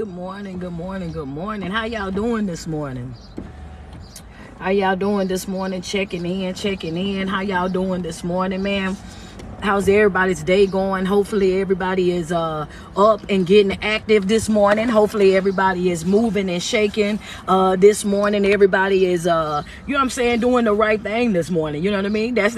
Good morning, good morning, good morning. How y'all doing this morning? How y'all doing this morning? Checking in. How y'all doing this morning, man? How's everybody's day going? Hopefully everybody is up and getting active this morning. Hopefully everybody is moving and shaking this morning. Everybody is you know what I'm saying, doing the right thing this morning. You know what I mean? That's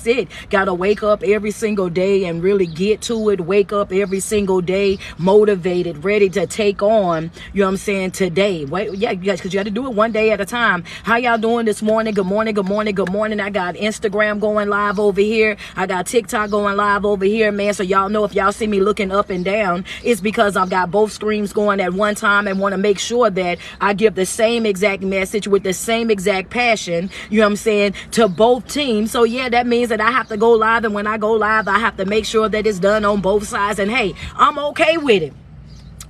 it. Gotta wake up every single day and really get to it. Wake up every single day motivated, ready to take on, you know what I'm saying, today. Wait, yeah, because you got to do it one day at a time. How y'all doing this morning? Good morning. I got Instagram going live over here. I got TikTok going live over here, man. So y'all know, if y'all see me looking up and down, it's because I've got both screens going at one time and want to make sure that I give the same exact message with the same exact passion, you know what I'm saying, to both teams. So yeah, that means that I have to go live, and when I go live, I have to make sure that it's done on both sides, and hey, I'm okay with it.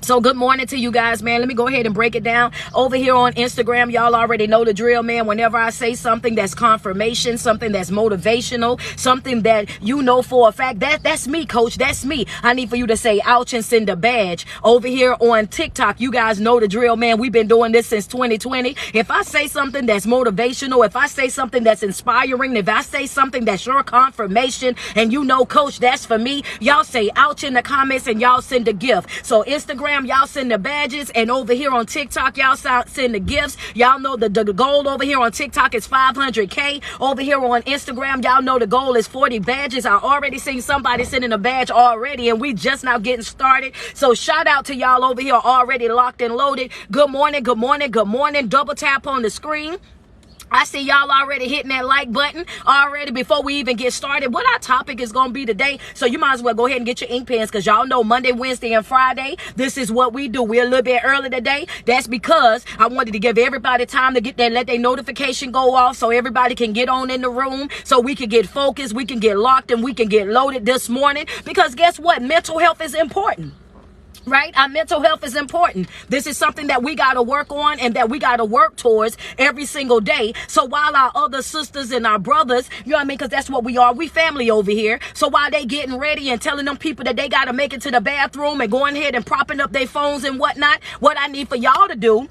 So good morning to you guys, man. Let me go ahead and break it down over here on Instagram. Y'all already know the drill, man. Whenever I say something that's confirmation, something that's motivational, something that you know for a fact, that's me, coach. That's me. I need for you to say ouch and send a badge. Over here on TikTok, you guys know the drill, man. We've been doing this since 2020. If I say something that's motivational, if I say something that's inspiring, if I say something that's your confirmation, and you know, coach, that's for me, y'all say ouch in the comments and y'all send a gift. So Instagram, y'all send the badges, and over here on TikTok, y'all send the gifts. Y'all know the goal over here on TikTok is 500K. Over here on Instagram, y'all know the goal is 40 badges. I already seen somebody sending a badge already, and we just now getting started. So shout out to y'all over here already locked and loaded. Good morning. Double tap on the screen. I see y'all already hitting that like button already before we even get started. What our topic is going to be today, so you might as well go ahead and get your ink pens, because y'all know Monday, Wednesday, and Friday, this is what we do. We're a little bit early today. That's because I wanted to give everybody time to get that, let their notification go off, so everybody can get on in the room, so we can get focused, we can get locked, and we can get loaded this morning. Because guess what? Mental health is important. Right? Our mental health is important. This is something that we got to work on and that we got to work towards every single day. So while our other sisters and our brothers, you know what I mean, because that's what we are, we family over here. So while they getting ready and telling them people that they got to make it to the bathroom and going ahead and propping up their phones and whatnot, what I need for y'all to do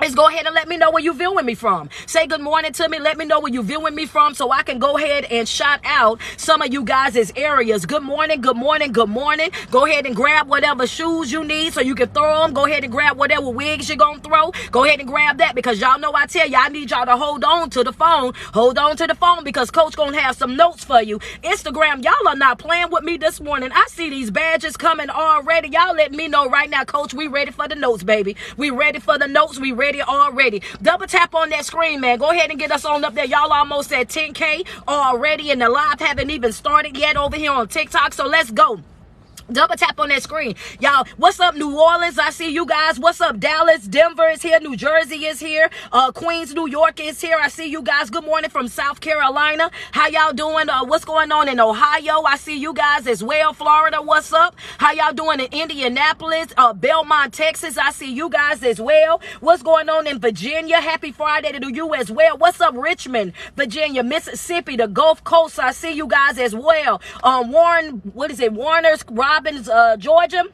is go ahead and let me know where you viewing me from. Say good morning to me. Let me know where you viewing me from, so I can go ahead and shout out some of you guys' areas. Good morning. Go ahead and grab whatever shoes you need so you can throw them. Go ahead and grab whatever wigs you're going to throw. Go ahead and grab that, because y'all know I tell you, I need y'all to hold on to the phone. Hold on to the phone, because coach going to have some notes for you. Instagram, y'all are not playing with me this morning. I see these badges coming already. Y'all let me know right now, coach, we ready for the notes, baby. We ready for the notes. We ready already. Double tap on that screen, man. Go ahead and get us on up there. Y'all almost at 10K already, and the live haven't even started yet over here on TikTok. So let's go. Double tap on that screen. Y'all, what's up, New Orleans? I see you guys. What's up, Dallas? Denver is here. New Jersey is here. Queens, New York is here. I see you guys. Good morning from South Carolina. How y'all doing? What's going on in Ohio? I see you guys as well. Florida, what's up? How y'all doing in Indianapolis? Belmont, Texas. I see you guys as well. What's going on in Virginia? Happy Friday to you as well. What's up, Richmond, Virginia, Mississippi, the Gulf Coast? I see you guys as well. Warner's, Robbins, Georgia,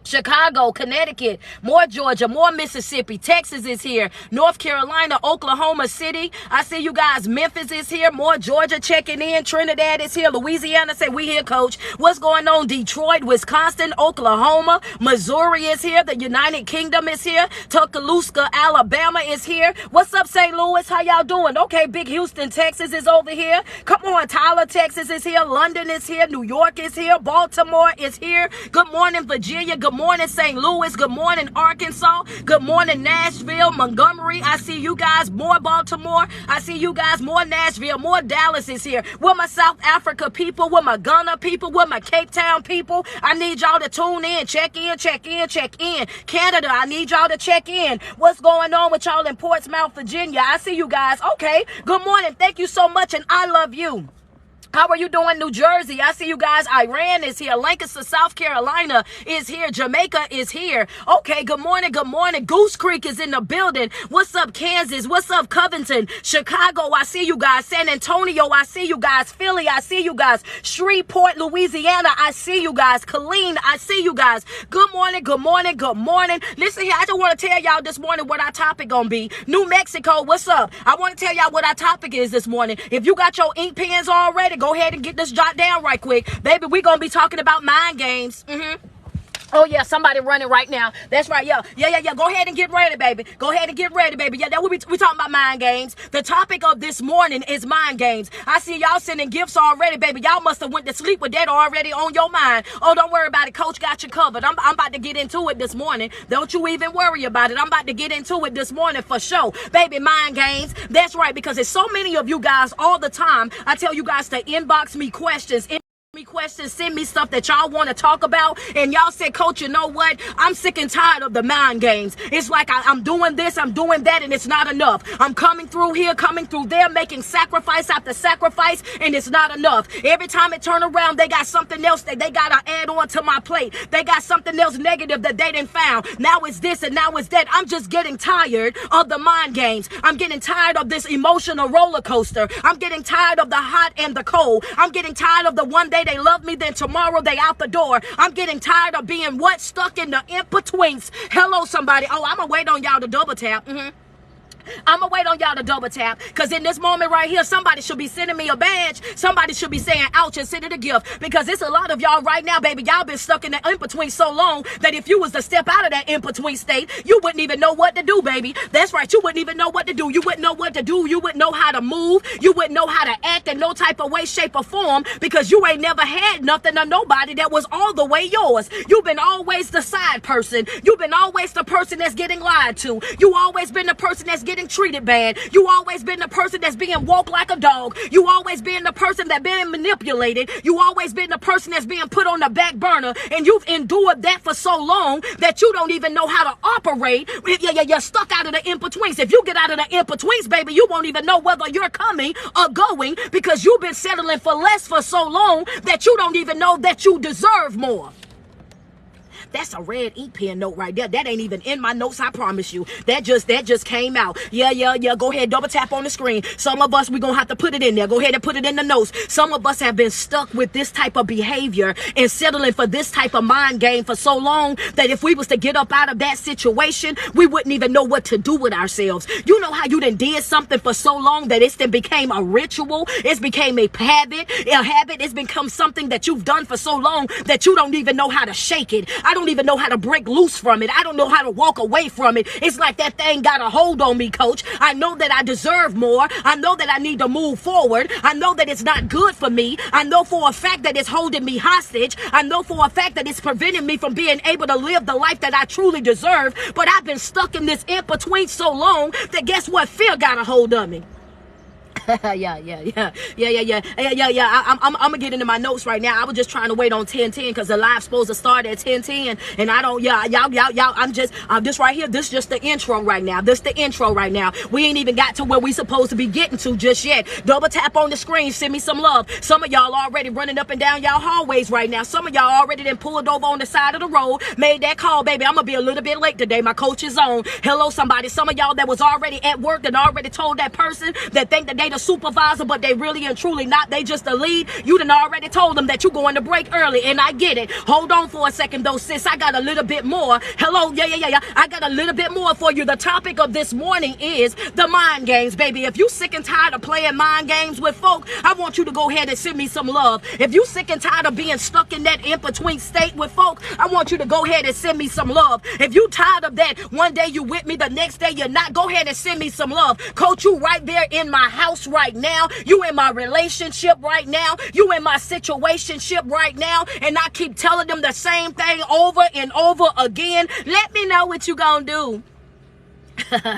Chicago, Connecticut, more Georgia, more Mississippi, Texas is here, North Carolina, Oklahoma City. I see you guys. Memphis is here, more Georgia checking in. Trinidad is here. Louisiana, say we here, coach. What's going on? Detroit, Wisconsin, Oklahoma, Missouri is here. The United Kingdom is here. Tuscaloosa, Alabama is here. What's up, St. Louis? How y'all doing? Okay, Big Houston, Texas is over here. Come on, Tyler, Texas is here. London is here. New York is here. Baltimore is here. Good morning, Virginia. Good morning, St. Louis. Good morning, Arkansas. Good morning, Nashville, Montgomery. I see you guys. More Baltimore. I see you guys. More Nashville. More Dallas is here. Where my South Africa people, where my Ghana people, where my Cape Town people. I need y'all to tune in. Check in. Canada, I need y'all to check in. What's going on with y'all in Portsmouth, Virginia? I see you guys. Okay. Good morning. Thank you so much, and I love you. How are you doing, New Jersey? I see you guys. Iran is here. Lancaster, South Carolina is here. Jamaica is here. Okay, good morning, good morning. Goose Creek is in the building. What's up, Kansas? What's up, Covington? Chicago, I see you guys. San Antonio, I see you guys. Philly, I see you guys. Shreveport, Louisiana, I see you guys. Killeen, I see you guys. Good morning, good morning, good morning. Listen here, I just want to tell y'all this morning what our topic gonna be. New Mexico, what's up? I want to tell y'all what our topic is this morning. If you got your ink pens already, go ahead and get this jot down right quick. Baby, we're going to be talking about mind games. Oh, yeah, somebody running right now. That's right, yeah. Go ahead and get ready, baby. Go ahead and get ready, baby. Yeah, that we talking about mind games. The topic of this morning is mind games. I see y'all sending gifts already, baby. Y'all must have went to sleep with that already on your mind. Oh, don't worry about it. Coach got you covered. I'm about to get into it this morning. Don't you even worry about it. I'm about to get into it this morning for sure. Baby, mind games. That's right, because there's so many of you guys all the time. I tell you guys to inbox me questions. Send me stuff that y'all want to talk about, and y'all said, Coach, you know what, I'm sick and tired of the mind games. It's like I'm doing this, I'm doing that, and it's not enough. I'm coming through here, coming through there, making sacrifice after sacrifice, and it's not enough. Every time it turn around, they got something else that they got to add on to my plate. They got something else negative that they didn't found. Now it's this and now it's that. I'm just getting tired of the mind games. I'm getting tired of this emotional roller coaster. I'm getting tired of the hot and the cold. I'm getting tired of the one day they love me, then tomorrow they out the door. I'm getting tired of being stuck in the in-betweens. Hello, somebody. Oh, I'm gonna wait on y'all to double tap. I'm going to wait on y'all to double tap, because in this moment right here, somebody should be sending me a badge. Somebody should be saying ouch and sending a gift, because it's a lot of y'all right now, baby. Y'all been stuck in the in-between so long that if you was to step out of that in-between state, you wouldn't even know what to do, baby. That's right. You wouldn't even know what to do. You wouldn't know what to do. You wouldn't know how to move. You wouldn't know how to act in no type of way, shape, or form, because you ain't never had nothing or nobody that was all the way yours. You've been always the side person. You've been always the person that's getting lied to. You always been the person that's getting treated bad. You always been the person that's being woke like a dog. You always been the person that being manipulated. You always been the person that's being put on the back burner, and you've endured that for so long that you don't even know how to operate. You're stuck out of the in-betweens. If you get out of the in-betweens, baby, you won't even know whether you're coming or going, because you've been settling for less for so long that you don't even know that you deserve more. That's a red ink pen note right there. That ain't even in my notes, I promise you. That just came out. Yeah. Go ahead, double tap on the screen. Some of us, we're going to have to put it in there. Go ahead and put it in the notes. Some of us have been stuck with this type of behavior and settling for this type of mind game for so long that if we was to get up out of that situation, we wouldn't even know what to do with ourselves. You know how you done did something for so long that it's then became a ritual. It's became a habit. It's become something that you've done for so long that you don't even know how to shake it. I don't even know how to break loose from it. I don't know how to walk away from it. It's like that thing got a hold on me, Coach. I know that I deserve more. I know that I need to move forward. I know that it's not good for me. I know for a fact that it's holding me hostage. I know for a fact that it's preventing me from being able to live the life that I truly deserve. But I've been stuck in this in-between so long that guess what? Fear got a hold of me. Yeah. I'm gonna get into my notes right now. I was just trying to wait on 10:10 because the live's supposed to start at 10:10, and I don't. Y'all. I'm just right here. This just the intro right now. We ain't even got to where we supposed to be getting to just yet. Double tap on the screen. Send me some love. Some of y'all already running up and down y'all hallways right now. Some of y'all already then pulled over on the side of the road, made that call, baby. I'm gonna be a little bit late today. My coach is on. Hello, somebody. Some of y'all that was already at work and already told that person that think that they the supervisor, but they really and truly not. They just the lead. You done already told them that you're going to break early, and I get it. Hold on for a second though, sis. I got a little bit more. Hello, yeah. I got a little bit more for you. The topic of this morning is the mind games, baby. If you sick and tired of playing mind games with folk, I want you to go ahead and send me some love. If you sick and tired of being stuck in that in-between state with folk, I want you to go ahead and send me some love. If you tired of that, one day you with me, the next day you're not, go ahead and send me some love. Coach, you right there in my house right now. You in my relationship right now. You in my situationship right now. And I keep telling them the same thing over and over again. Let me know what you gonna do.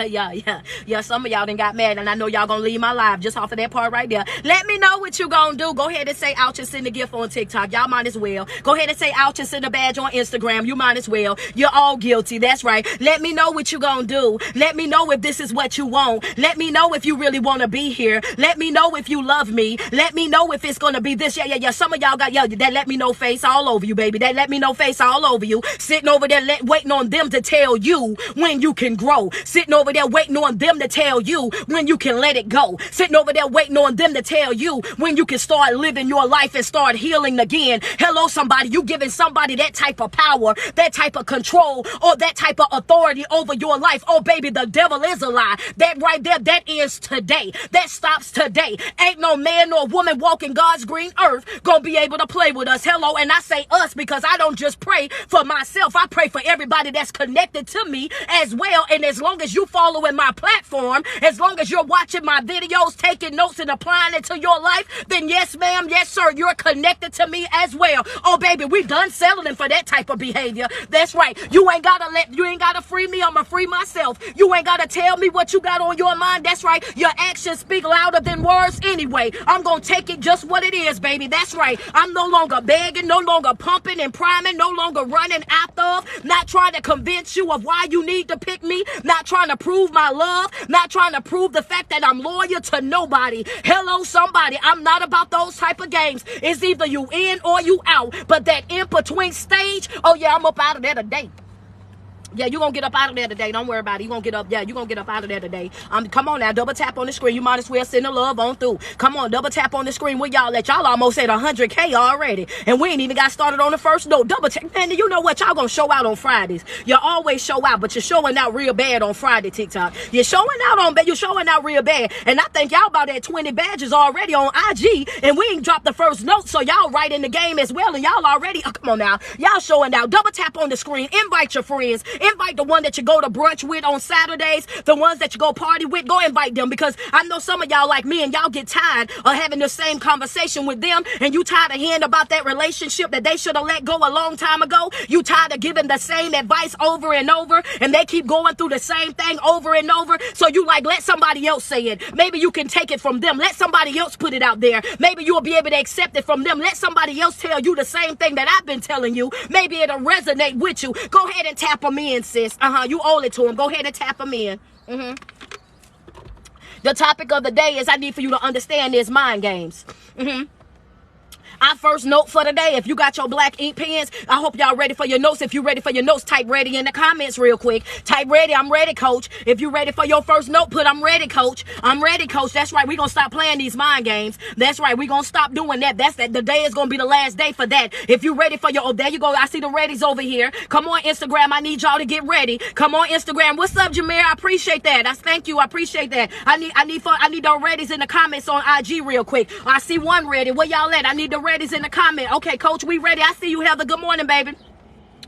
Yeah. Some of y'all done got mad, and I know y'all gonna leave my live just off of that part right there. Let me know what you gonna do. Go ahead and say ouch and send a gift on TikTok. Y'all might as well. Go ahead and say ouch and send a badge on Instagram. You might as well. You're all guilty. That's right. Let me know what you gonna do. Let me know if this is what you want. Let me know if you really want to be here. Let me know if you love me. Let me know if it's gonna be this. Yeah. Some of y'all got that let me know face all over you, baby. That let me know face all over you. Sitting over there waiting on them to tell you when you can grow. Sitting over there waiting on them to tell you when you can let it go. Sitting over there waiting on them to tell you when you can start living your life and start healing again. Hello, somebody. You giving somebody that type of power, that type of control, or that type of authority over your life. Oh, baby, the devil is a lie. That right there, that ends today. That stops today. Ain't no man nor woman walking God's green earth gonna be able to play with us. Hello, and I say us because I don't just pray for myself. I pray for everybody that's connected to me as well. And as long as you following my platform, as long as you're watching my videos, taking notes and applying it to your life, then yes, ma'am, yes, sir, you're connected to me as well. Oh, baby, we done settling for that type of behavior. That's right. You ain't gotta free me. I'ma free myself. You ain't gotta tell me what you got on your mind. That's right. Your actions speak louder than words anyway. I'm gonna take it just what it is, baby. That's right. I'm no longer begging, no longer pumping and priming, no longer running after, not trying to convince you of why you need to pick me, not trying to prove my love, not trying to prove the fact that I'm loyal to nobody. Hello, somebody. I'm not about those type of games. It's either you in or you out. But that in between stage, oh yeah, I'm up out of there today. Yeah, you're going to get up out of there today. Don't worry about it. You're going to get up. Yeah, you're going to get up out of there today. Come on now. Double tap on the screen. You might as well send the love on through. Come on. Double tap on the screen. Where y'all at? Y'all almost at 100K already. And we ain't even got started on the first note. Double tap. Man, you know what? Y'all going to show out on Fridays. You always show out, but you're showing out real bad on Friday, TikTok. You're showing out real bad. And I think y'all about at 20 badges already on IG. And we ain't dropped the first note. So y'all right in the game as well. And y'all already, come on now. Y'all showing out. Double tap on the screen. Invite your friends. Invite the one that you go to brunch with on Saturdays, the ones that you go party with. Go invite them, because I know some of y'all like me and y'all get tired of having the same conversation with them, and you tired of hearing about that relationship that they should have let go a long time ago. You tired of giving the same advice over and over, and they keep going through the same thing over and over. So you like, let somebody else say it. Maybe you can take it from them. Let somebody else put it out there. Maybe you'll be able to accept it from them. Let somebody else tell you the same thing that I've been telling you. Maybe it'll resonate with you. Go ahead and tap them in, sis. You owe it to them. Go ahead and tap them in. The topic of the day is, I need for you to understand this: mind games. Our first note for today, if you got your black ink pens, I hope y'all ready for your notes. If you ready for your notes, type ready in the comments real quick. Type ready. I'm ready, coach. If you ready for your first note, put I'm ready, coach. I'm ready, coach. That's right. We're going to stop playing these mind games. That's right. We're going to stop doing that. The day is going to be the last day for that. If you ready for your, oh, there you go. I see the readies over here. Come on, Instagram. I need y'all to get ready. Come on, Instagram. What's up, Jameer? I appreciate that. Thank you. I appreciate that. I need the readies in the comments on IG real quick. I see one ready. Where y'all at? I need the readies in the comment. Okay, coach, we ready. I see you, Heather. Good morning, baby.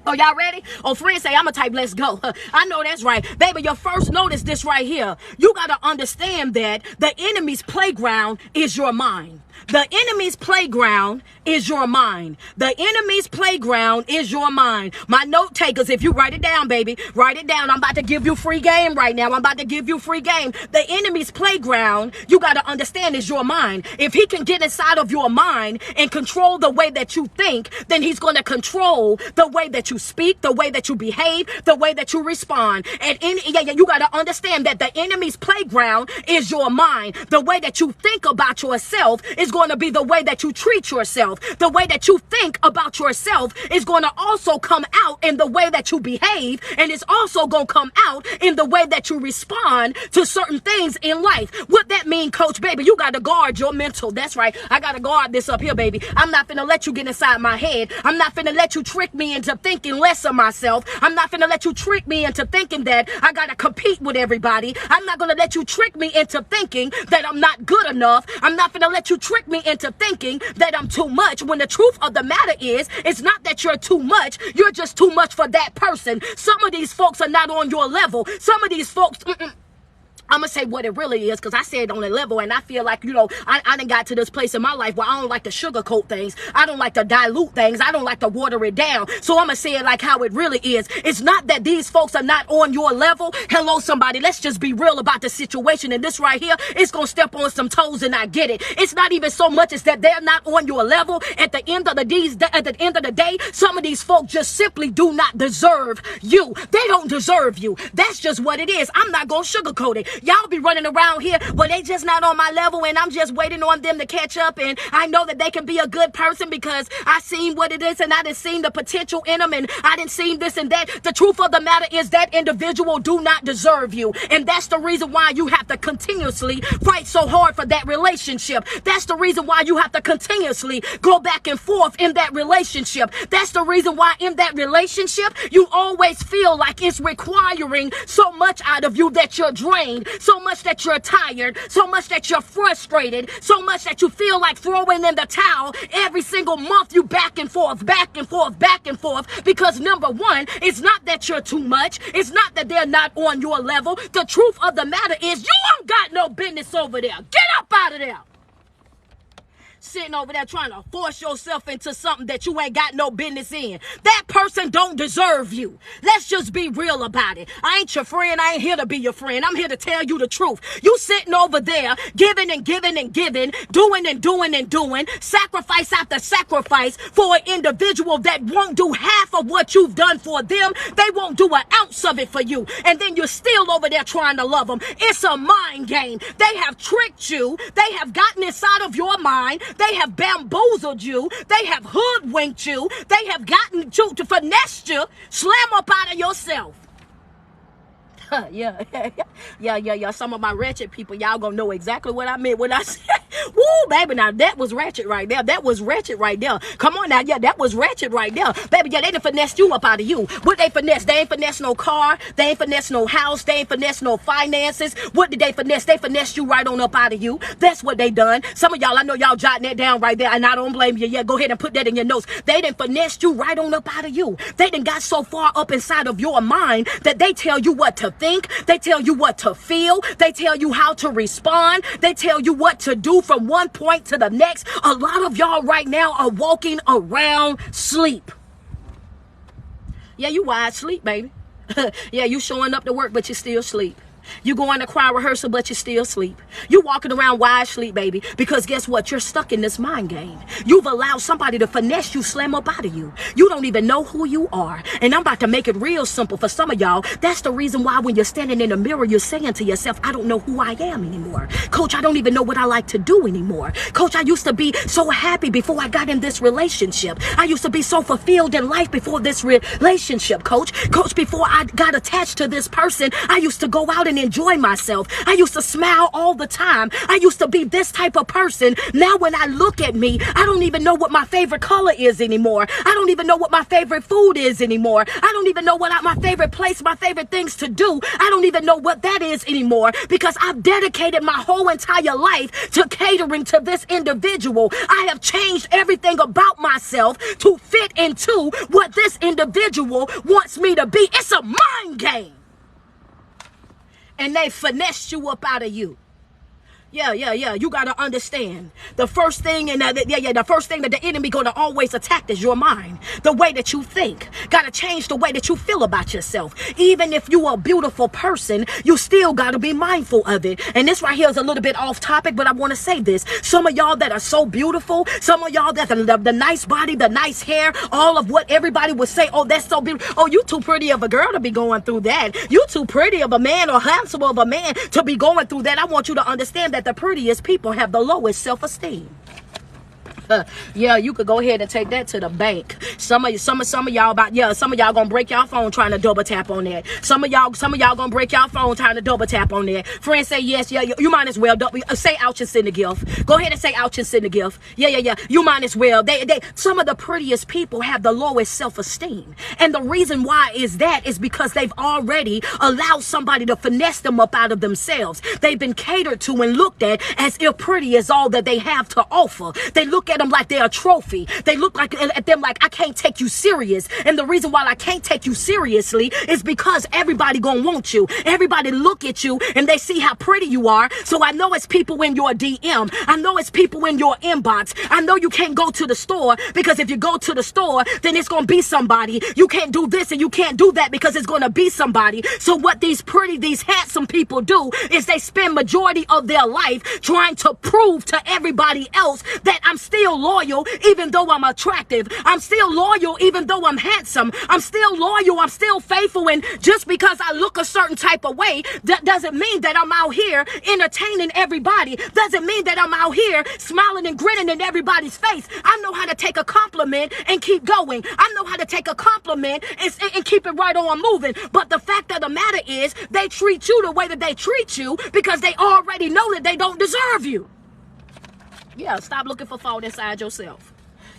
Oh, y'all ready? Oh, friends say, I'm a type, let's go. I know that's right. Baby, your first note is this right here. You got to understand that the enemy's playground is your mind. The enemy's playground is your mind. The enemy's playground is your mind. My note takers, if you write it down, baby, write it down. I'm about to give you free game right now. I'm about to give you free game. The enemy's playground, you got to understand, is your mind. If he can get inside of your mind and control the way that you think, then he's going to control the way that you speak, the way that you behave, the way that you respond. And you got to understand that the enemy's playground is your mind. The way that you think about yourself is going to be the way that you treat yourself. The way that you think about yourself is going to also come out in the way that you behave, and it's also going to come out in the way that you respond to certain things in life. What that mean, coach? Baby, you got to guard your mental. That's right. I got to guard this up here, baby. I'm not finna let you get inside my head. I'm not finna let you trick me into thinking less of myself. I'm not finna let you trick me into thinking that I got to compete with everybody. I'm not going to let you trick me into thinking that I'm not good enough. I'm not finna let you trick me into thinking that I'm too much, when the truth of the matter is, it's not that you're too much. You're just too much for that person. Some of these folks are not on your level. Some of these folks, I'm going to say what it really is, because I said on a level, and I feel like, I done got to this place in my life where I don't like to sugarcoat things. I don't like to dilute things. I don't like to water it down. So I'm going to say it like how it really is. It's not that these folks are not on your level. Hello, somebody. Let's just be real about the situation. And this right here, it's going to step on some toes, and I get it. It's not even so much as that they're not on your level. At the end of the day, some of these folks just simply do not deserve you. They don't deserve you. That's just what it is. I'm not going to sugarcoat it. Y'all be running around here, but they just not on my level, and I'm just waiting on them to catch up. And I know that they can be a good person because I seen what it is, and I didn't seen the potential in them, and I didn't seen this and that. The truth of the matter is that individual do not deserve you, and that's the reason why you have to continuously fight so hard for that relationship. That's the reason why you have to continuously go back and forth in that relationship. That's the reason why in that relationship you always feel like it's requiring so much out of you that you're drained, so much that you're tired, so much that you're frustrated, so much that you feel like throwing in the towel. Every single month you back and forth, because number one, it's not that you're too much. It's not that they're not on your level. The truth of the matter is you don't got no business over there. Get up out of there. Sitting over there trying to force yourself into something that you ain't got no business in. That person don't deserve you. Let's just be real about it. I ain't your friend. I ain't here to be your friend. I'm here to tell you the truth. You sitting over there giving and giving and giving, doing and doing and doing, sacrifice after sacrifice for an individual that won't do half of what you've done for them. They won't do an ounce of it for you. And then you're still over there trying to love them. It's a mind game. They have tricked you. They have gotten inside of your mind. They have bamboozled you. They have hoodwinked you. They have gotten you to finesse you. Slam up out of yourself. Yeah. Some of my ratchet people, y'all gonna know exactly what I meant when I said, woo, baby, now that was ratchet right there. That was ratchet right there. Come on now, yeah, that was ratchet right there. Baby, yeah, they done finessed you up out of you. What they finesse? They ain't finesse no car. They ain't finesse no house. They ain't finesse no finances. What did they finesse? They finessed you right on up out of you. That's what they done. Some of y'all, I know y'all jotting that down right there, and I don't blame you. Yeah, go ahead and put that in your notes. They done finessed you right on up out of you. They done got so far up inside of your mind that they tell you what to think. They tell you what to feel. They tell you how to respond. They tell you what to do from one point to the next. A lot of y'all right now are walking around sleep. Yeah, you wide sleep, baby. Yeah, you showing up to work, but you still sleep. You going to choir rehearsal, but you still sleep. You walking around wide sleep, baby, because guess what? You're stuck in this mind game. You've allowed somebody to finesse you, slam up out of you. You don't even know who you are. And I'm about to make it real simple for some of y'all. That's the reason why when you're standing in the mirror, you're saying to yourself, I don't know who I am anymore. Coach, I don't even know what I like to do anymore. Coach, I used to be so happy before I got in this relationship. I used to be so fulfilled in life before this relationship, Coach. Coach, before I got attached to this person, I used to go out and enjoy myself. I used to smile all the time. I used to be this type of person. Now when I look at me, I don't even know what my favorite color is anymore. I don't even know what my favorite food is anymore. I don't even know what my favorite place, my favorite things to do. I don't even know what that is anymore because I've dedicated my whole entire life to catering to this individual. I have changed everything about myself to fit into what this individual wants me to be. It's a mind game. And they finessed you up out of you. Yeah. You got to understand. The first thing the first thing that the enemy going to always attack is your mind. The way that you think. Got to change the way that you feel about yourself. Even if you are a beautiful person, you still got to be mindful of it. And this right here is a little bit off topic, but I want to say this. Some of y'all that are so beautiful, some of y'all that the nice body, the nice hair, all of what everybody would say, oh, that's so beautiful. Oh, you too pretty of a girl to be going through that. You too pretty of a man or handsome of a man to be going through that. I want you to understand that the prettiest people have the lowest self-esteem. Yeah, you could go ahead and take that to the bank. Some of y'all gonna break y'all phone trying to double tap on that. Some of y'all gonna break y'all phone trying to double tap on that. Friends say yes, yeah, you might as well say ouch and send a gift. Go ahead and say ouch and send a gift. Yeah, you might as well. Some of the prettiest people have the lowest self-esteem, and the reason why is because they've already allowed somebody to finesse them up out of themselves. They've been catered to and looked at as if pretty is all that they have to offer. They look at at them like they're a trophy. They look at them like, I can't take you serious. And the reason why I can't take you seriously is because everybody gonna want you. Everybody look at you and they see how pretty you are. So I know it's people in your DM. I know it's people in your inbox. I know you can't go to the store, because if you go to the store, then it's gonna be somebody. You can't do this and you can't do that because it's gonna be somebody. So what these handsome people do is they spend majority of their life trying to prove to everybody else that I'm still loyal even though I'm attractive. I'm still loyal even though I'm handsome. I'm still loyal. I'm still faithful. And just because I look a certain type of way, that doesn't mean that I'm out here entertaining everybody. Doesn't mean that I'm out here smiling and grinning in everybody's face. I know how to take a compliment and keep going. I know how to take a compliment and keep it right on moving. But the fact of the matter is, they treat you the way that they treat you because they already know that they don't deserve you. Yeah, stop looking for fault inside yourself.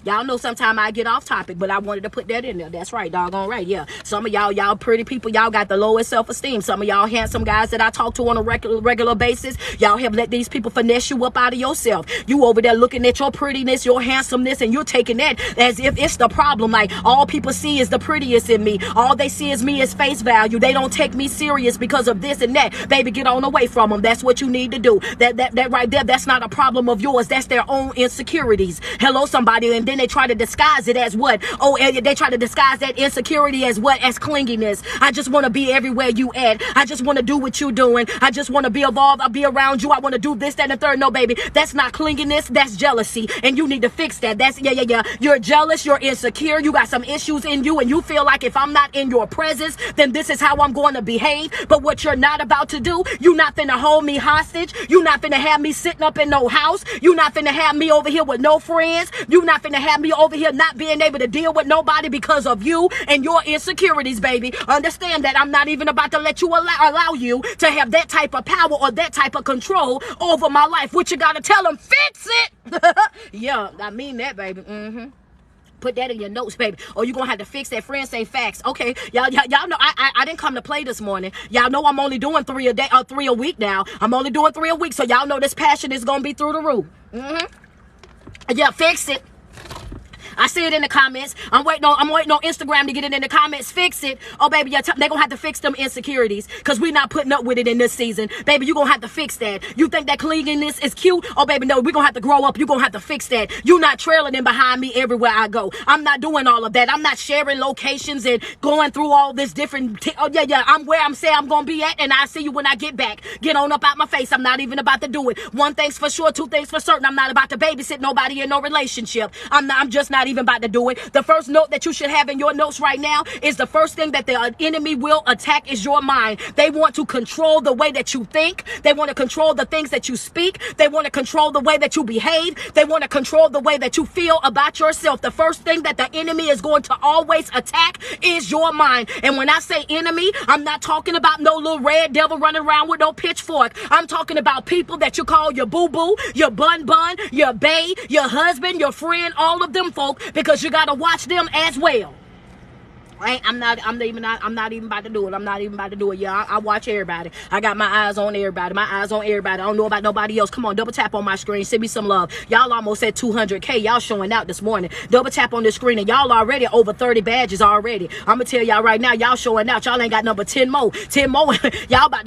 Y'all know sometimes I get off topic, but I wanted to put that in there. That's right, doggone right. Yeah, some of y'all pretty people, y'all got the lowest self-esteem. Some of y'all handsome guys that I talk to on a regular basis, y'all have let these people finesse you up out of yourself. You over there looking at your prettiness, your handsomeness, and you're taking that as if it's the problem. Like, all people see is the prettiest in me. All they see is me as face value. They don't take me serious because of this and that. Baby, get on away from them. That's what you need to do. That right there, that's not a problem of yours. That's their own insecurities. Hello, somebody. And then they try to disguise it as what? Oh, they try to disguise that insecurity as what? As clinginess. I just want to be everywhere you at. I just want to do what you doing. I just want to be involved. I'll be around you. I want to do this, that, and the third. No, baby. That's not clinginess. That's jealousy. And you need to fix that. That's, yeah. You're jealous. You're insecure. You got some issues in you. And you feel like if I'm not in your presence, then this is how I'm going to behave. But what you're not about to do, you're not finna hold me hostage. You're not finna have me sitting up in no house. You're not finna have me over here with no friends. You're not finna have me over here not being able to deal with nobody because of you and your insecurities, baby. Understand that I'm not even about to let you allow you to have that type of power or that type of control over my life. What you gotta tell them, fix it. Yeah, I mean that, baby. Put that in your notes, baby. Or you're gonna have to fix that. Friends say facts. Okay, y'all know I didn't come to play this morning. Y'all know I'm only doing 3 a day or 3 a week now. I'm only doing 3 a week, so y'all know this passion is gonna be through the roof. Yeah, fix it. I see it in the comments. I'm waiting on Instagram to get it in the comments. Fix it. Oh, baby, they're going to have to fix them insecurities because we're not putting up with it in this season. Baby, you're going to have to fix that. You think that cleanliness is cute? Oh, baby, no, we're going to have to grow up. You're going to have to fix that. You're not trailing in behind me everywhere I go. I'm not doing all of that. I'm not sharing locations and going through all this different. I'm where I'm saying I'm going to be at, and I'll see you when I get back. Get on up out my face. I'm not even about to do it. One thing's for sure, two things for certain. I'm not about to babysit nobody in no relationship. I'm just not even about to do it. The first note that you should have in your notes right now is the first thing that the enemy will attack is your mind. They want to control the way that you think. They want to control the things that you speak. They want to control the way that you behave. They want to control the way that you feel about yourself. The first thing that the enemy is going to always attack is your mind. And when I say enemy, I'm not talking about no little red devil running around with no pitchfork. I'm talking about people that you call your boo-boo, your bun-bun, your bae, your husband, your friend, all of them folk, because you got to watch them as well. Right? I'm not even about to do it. I'm not even about to do it. Yeah, I watch everybody. I got my eyes on everybody. My eyes on everybody. I don't know about nobody else. Come on, double tap on my screen. Send me some love. Y'all almost at 200K. Y'all showing out this morning. Double tap on the screen, and y'all already over 30 badges already. I'm gonna tell y'all right now, y'all showing out. Y'all ain't got number 10 more. 10 more. y'all about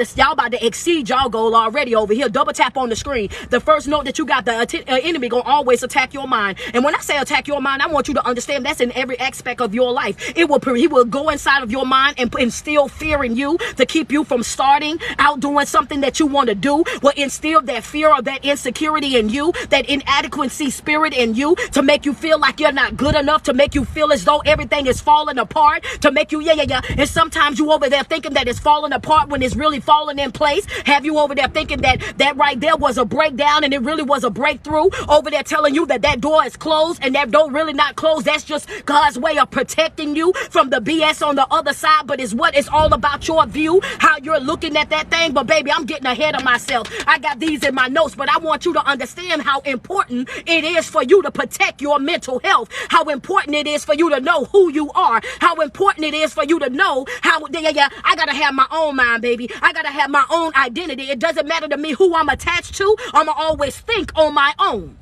to exceed y'all goal already over here. Double tap on the screen. The first note that you got, the enemy gonna always attack your mind. And when I say attack your mind, I want you to understand that's in every aspect of your life. He will go inside of your mind and instill fear in you to keep you from starting out doing something that you want to do. Will instill that fear or that insecurity in you, that inadequacy spirit in you, to make you feel like you're not good enough, to make you feel as though everything is falling apart, to make you, and sometimes you over there thinking that it's falling apart when it's really falling in place. Have you over there thinking that right there was a breakdown and it really was a breakthrough? Over there telling you that door is closed and that door really not closed. That's just God's way of protecting you from the BS on the other side. But it's all about your view, how you're looking at that thing. But baby, I'm getting ahead of myself. I got these in my notes, but I want you to understand how important it is for you to protect your mental health, how important it is for you to know who you are, how important it is for you to know how, I gotta have my own mind, baby. I gotta have my own identity. It doesn't matter to me who I'm attached to. I'ma always think on my own.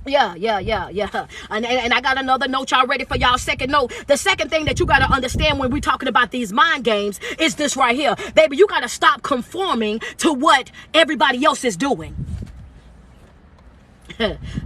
Yeah. And I got another note, y'all ready for y'all second note? The second thing that you got to understand when we're talking about these mind games is this right here. Baby, you got to stop conforming to what everybody else is doing.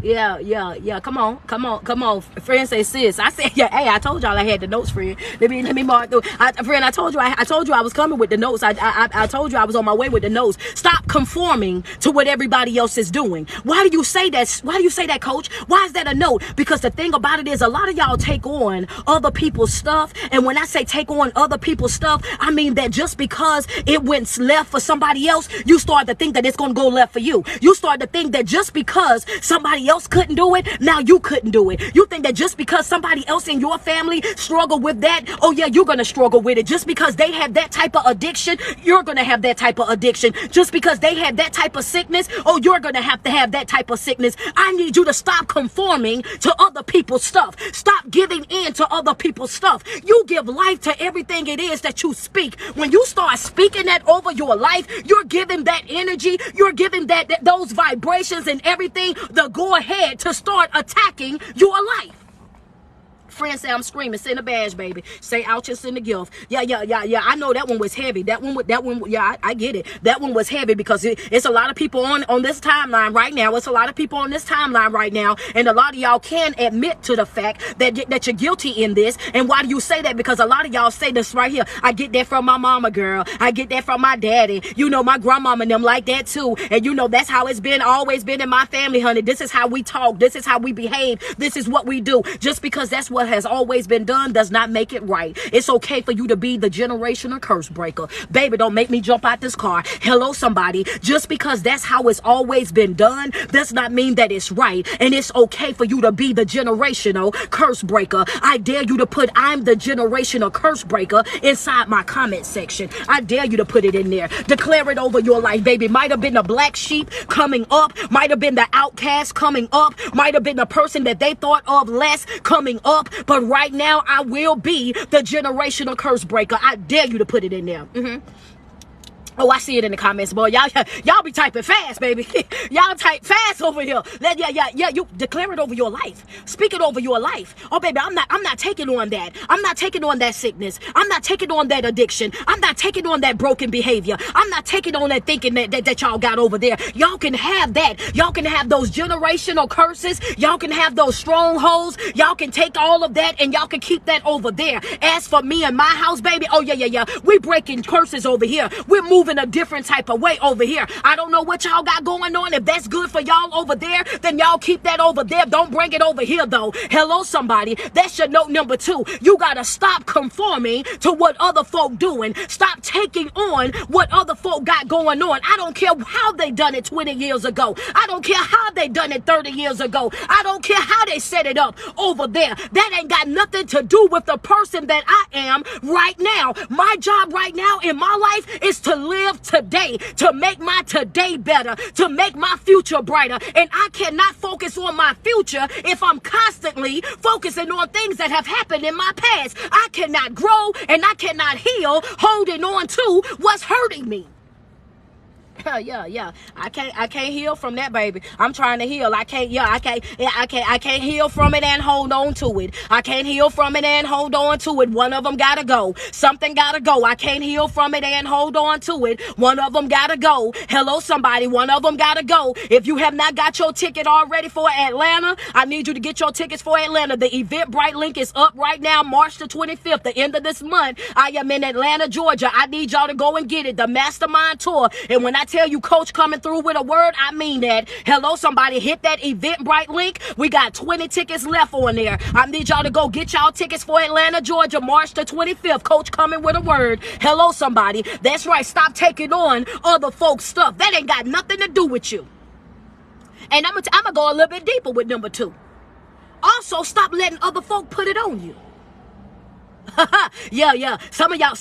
Yeah. Come on. Friend say, sis. I said, yeah. Hey, I told y'all I had the notes, friend. Let me mark through. Friend, I told you I was coming with the notes. I told you I was on my way with the notes. Stop conforming to what everybody else is doing. Why do you say that? Why do you say that, Coach? Why is that a note? Because the thing about it is, a lot of y'all take on other people's stuff, and when I say take on other people's stuff, I mean that just because it went left for somebody else, you start to think that it's gonna go left for you. You start to think that just because somebody else couldn't do it, now you couldn't do it. You think that just because somebody else in your family struggled with that, oh yeah, you're gonna struggle with it. Just because they have that type of addiction, you're gonna have that type of addiction. Just because they have that type of sickness, oh, you're gonna have to have that type of sickness. I need you to stop conforming to other people's stuff. Stop giving in to other people's stuff. You give life to everything it is that you speak. When you start speaking that over your life, you're giving that energy, you're giving those vibrations and everything the go ahead to start attacking your life. Friend say I'm screaming. Send a badge, baby. Say ouch and send a gift. Yeah. I know that one was heavy. That one. Yeah, I get it. That one was heavy because it's a lot of people on this timeline right now. It's a lot of people on this timeline right now, and a lot of y'all can admit to the fact that you're guilty in this. And why do you say that? Because a lot of y'all say this right here. I get that from my mama, girl. I get that from my daddy. You know, my grandmama and them like that too. And you know that's how it's been, always been in my family, honey. This is how we talk. This is how we behave. This is what we do. Just because that's what has always been done does not make it right. It's okay for you to be the generational curse breaker. Baby, don't make me jump out this car. Hello, somebody. Just because that's how it's always been done does not mean that it's right. And it's okay for you to be the generational curse breaker. I dare you to put I'm the generational curse breaker inside my comment section. I dare you to put it in there. Declare it over your life, baby. Might have been the black sheep coming up. Might have been the outcast coming up. Might have been the person that they thought of less coming up. But right now, I will be the generational curse breaker. I dare you to put it in there. Oh, I see it in the comments, boy. Y'all be typing fast, baby. Y'all type fast over here. Yeah. You declare it over your life. Speak it over your life. Oh, baby, I'm not taking on that. I'm not taking on that sickness. I'm not taking on that addiction. I'm not taking on that broken behavior. I'm not taking on that thinking that y'all got over there. Y'all can have that. Y'all can have those generational curses. Y'all can have those strongholds. Y'all can take all of that and y'all can keep that over there. As for me and my house, baby, oh yeah. We breaking curses over here. We're moving a different type of way over here. I don't know what y'all got going on. If that's good for y'all over there, then y'all keep that over there. Don't bring it over here though. Hello, somebody. That's your note number 2. You gotta stop conforming to what other folk doing. Stop taking on what other folk got going on. I don't care how they done it 20 years ago. I don't care how they done it 30 years ago. I don't care how they set it up over there. That ain't got nothing to do with the person that I am right now. My job right now in my life is to live today, to make my today better, to make my future brighter. And I cannot focus on my future if I'm constantly focusing on things that have happened in my past. I cannot grow and I cannot heal holding on to what's hurting me. Yeah. I can't heal from that, baby. I'm trying to heal. I can't heal from it and hold on to it. I can't heal from it and hold on to it. One of them gotta go. Something gotta go. I can't heal from it and hold on to it. One of them gotta go. Hello, somebody. One of them gotta go. If you have not got your ticket already for Atlanta, I need you to get your tickets for Atlanta. The Eventbrite link is up right now, March the 25th, the end of this month. I am in Atlanta, Georgia. I need y'all to go and get it. The Mastermind Tour. And when I tell you coach coming through with a word, I mean that. Hello, somebody, hit that Eventbrite link. We got 20 tickets left on there. I need y'all to go get y'all tickets for Atlanta, Georgia, March the 25th. Coach coming with a word. Hello, somebody. That's right. Stop taking on other folks' stuff. That ain't got nothing to do with you. And I'm gonna go a little bit deeper with number 2. Also, stop letting other folk put it on you. Yeah. Some of y'all,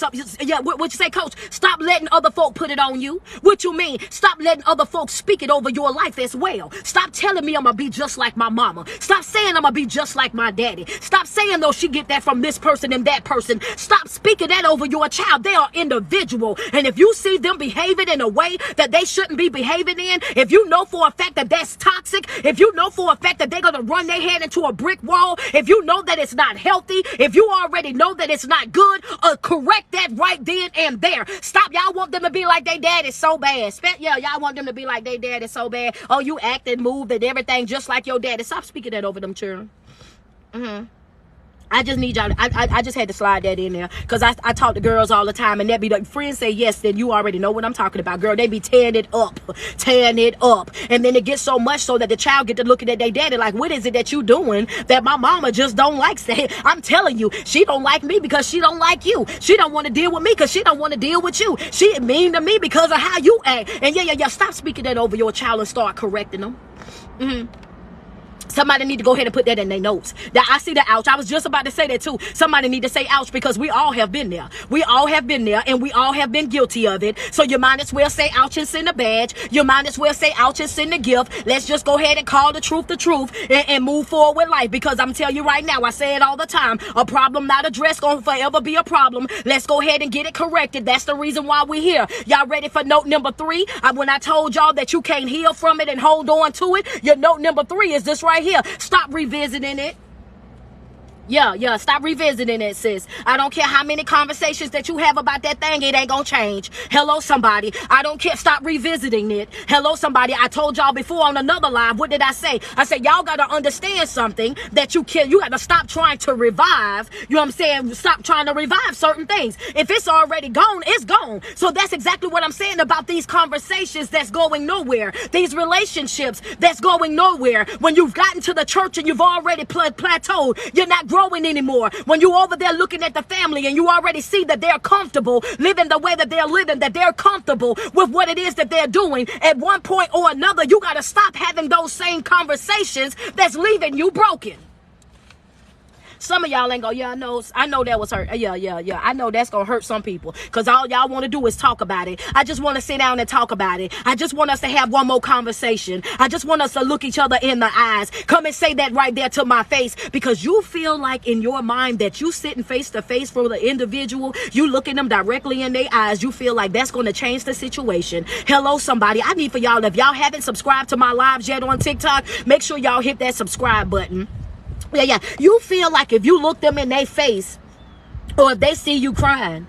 what you say, coach? Stop letting other folk put it on you. What you mean? Stop letting other folks speak it over your life as well. Stop telling me I'm gonna be just like my mama. Stop saying I'm gonna be just like my daddy. Stop saying, though, she get that from this person and that person. Stop speaking that over your child. They are individual. And if you see them behaving in a way that they shouldn't be behaving in, if you know for a fact that that's toxic, if you know for a fact that they're gonna run their head into a brick wall, if you know that it's not healthy, if you already know that it's not good, correct that right then and there. Stop. Y'all want them to be like they daddy so bad. Y'all want them to be like they daddy so bad. Oh, you act and move and everything just like your daddy. Stop speaking that over them children. I just need y'all. I just had to slide that in there because I talk to girls all the time, and they be like, friends say yes, then you already know what I'm talking about, girl. They be tearing it up, and then it gets so much so that the child get to looking at their daddy like, what is it that you doing that my mama just don't like? Say, I'm telling you, she don't like me because she don't like you. She don't want to deal with me because she don't want to deal with you. She mean to me because of how you act. And yeah. Stop speaking that over your child and start correcting them. Somebody need to go ahead and put that in their notes. That I see the ouch. I was just about to say that too. Somebody need to say ouch because we all have been there. We all have been there and we all have been guilty of it. So you might as well say ouch and send a badge. You might as well say ouch and send a gift. Let's just go ahead and call the truth and move forward with life, because I'm telling you right now, I say it all the time, a problem not addressed gonna forever be a problem. Let's go ahead and get it corrected. That's the reason why we're here. Y'all ready for note number 3? When I told y'all that you can't heal from it and hold on to it, your note number 3 is this right here. Stop revisiting it. Yeah, stop revisiting it, sis. I don't care how many conversations that you have about that thing, it ain't gonna change. Hello, somebody. I don't care. Stop revisiting it. Hello, somebody. I told y'all before on another live, what did I say? I said, y'all gotta understand something, that you gotta stop trying to revive. You know what I'm saying? Stop trying to revive certain things. If it's already gone, it's gone. So that's exactly what I'm saying about these conversations that's going nowhere. These relationships that's going nowhere. When you've gotten to the church and you've already plateaued, you're not growing anymore. When you over there looking at the family and you already see that they're comfortable living the way that they're living, that they're comfortable with what it is that they're doing, at one point or another, you got to stop having those same conversations that's leaving you broken. Some of y'all ain't go, yeah, I know that was hurt. Yeah. I know that's going to hurt some people because all y'all want to do is talk about it. I just want to sit down and talk about it. I just want us to have one more conversation. I just want us to look each other in the eyes. Come and say that right there to my face, because you feel like in your mind that you sitting face to face for the individual, you looking them directly in their eyes, you feel like that's going to change the situation. Hello, somebody. I need for y'all, if y'all haven't subscribed to my lives yet on TikTok, make sure y'all hit that subscribe button. Yeah. You feel like if you look them in their face, or if they see you crying,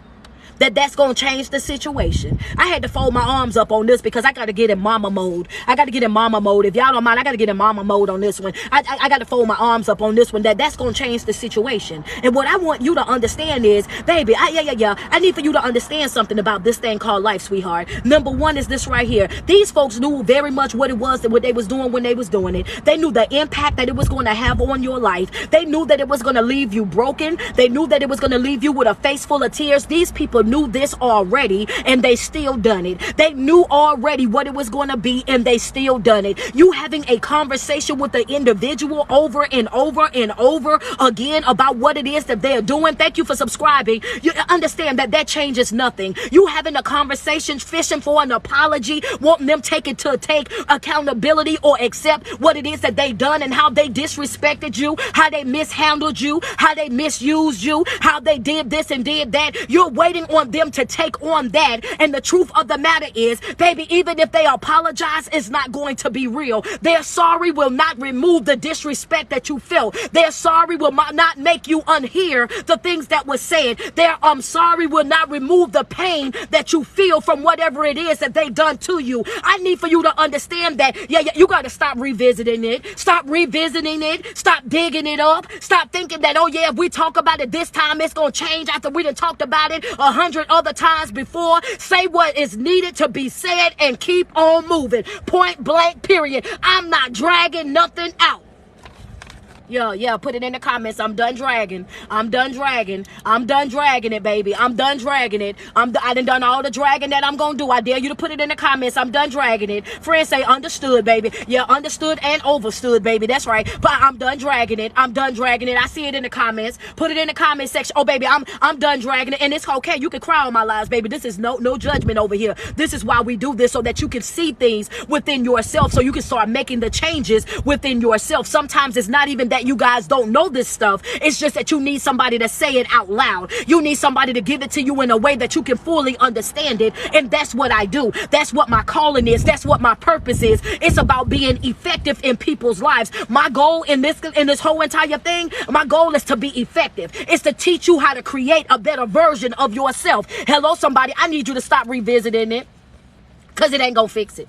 that's going to change the situation. I had to fold my arms up on this because I got to get in mama mode. If y'all don't mind, I got to get in mama mode on this one. I got to fold my arms up on this one. That's going to change the situation. And what I want you to understand is, baby, I need for you to understand something about this thing called life, sweetheart. Number 1 is this right here. These folks knew very much what it was and what they was doing when they was doing it. They knew the impact that it was going to have on your life. They knew that it was going to leave you broken. They knew that it was going to leave you with a face full of tears. These people knew this already, and they still done it. They knew already what it was going to be, and they still done it. You having a conversation with the individual over and over and over again about what it is that they're doing. Thank you for subscribing. You understand that changes nothing. You having a conversation, fishing for an apology, wanting them take accountability or accept what it is that they done and how they disrespected you, how they mishandled you, how they misused you, how they did this and did that. You're waiting on them to take on that. And the truth of the matter is, baby, even if they apologize, it's not going to be real. Their sorry will not remove the disrespect that you felt. Their sorry will not make you unhear the things that were said. Their sorry will not remove the pain that you feel from whatever it is that they done to you. I need for you to understand that, you got to stop revisiting it. Stop revisiting it. Stop digging it up. Stop thinking that, if we talk about it this time, it's going to change after we done talked about it 100 other times before. Say what is needed to be said and keep on moving. Point blank, period. I'm not dragging nothing out. Yeah, put it in the comments. I'm done dragging. I'm done dragging. I'm done dragging it, baby. I'm done dragging it. I done all the dragging that I'm gonna do. I dare you to put it in the comments. I'm done dragging it. Friends say understood, baby. Yeah, understood and overstood, baby. That's right. But I'm done dragging it. I'm done dragging it. I see it in the comments. Put it in the comment section. Oh, baby, I'm done dragging it. And it's okay. You can cry on my lives, baby. This is no judgment over here. This is why we do this, so that you can see things within yourself, so you can start making the changes within yourself. Sometimes it's not even that you guys don't know this stuff. It's just that you need somebody to say it out loud. You need somebody to give it to you in a way that you can fully understand it. And that's what I do. That's what my calling is. That's what my purpose is. It's about being effective in people's lives. My goal in this whole entire thing, my goal is to be effective. It's to teach you how to create a better version of yourself. Hello, somebody. I need you to stop revisiting it, because it ain't gonna fix it.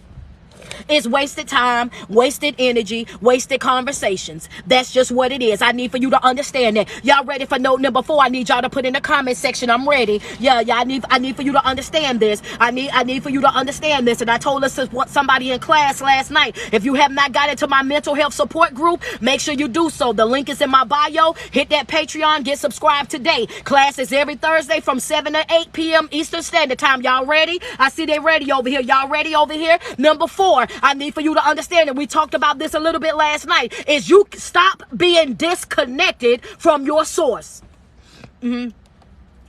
It's wasted time, wasted energy, wasted conversations. That's just what it is. I need for you to understand that. Y'all ready for note number 4? I need y'all to put in the comment section, I'm ready. Yeah, I need for you to understand this. I need for you to understand this. And I told somebody in class last night, if you have not got into my mental health support group, make sure you do so. The link is in my bio. Hit that Patreon, get subscribed today. Class is every Thursday from 7 to 8 p.m. Eastern Standard Time. Y'all ready? I see they ready over here. Y'all ready over here? Number 4, I need for you to understand, and we talked about this a little bit last night, is you stop being disconnected from your source.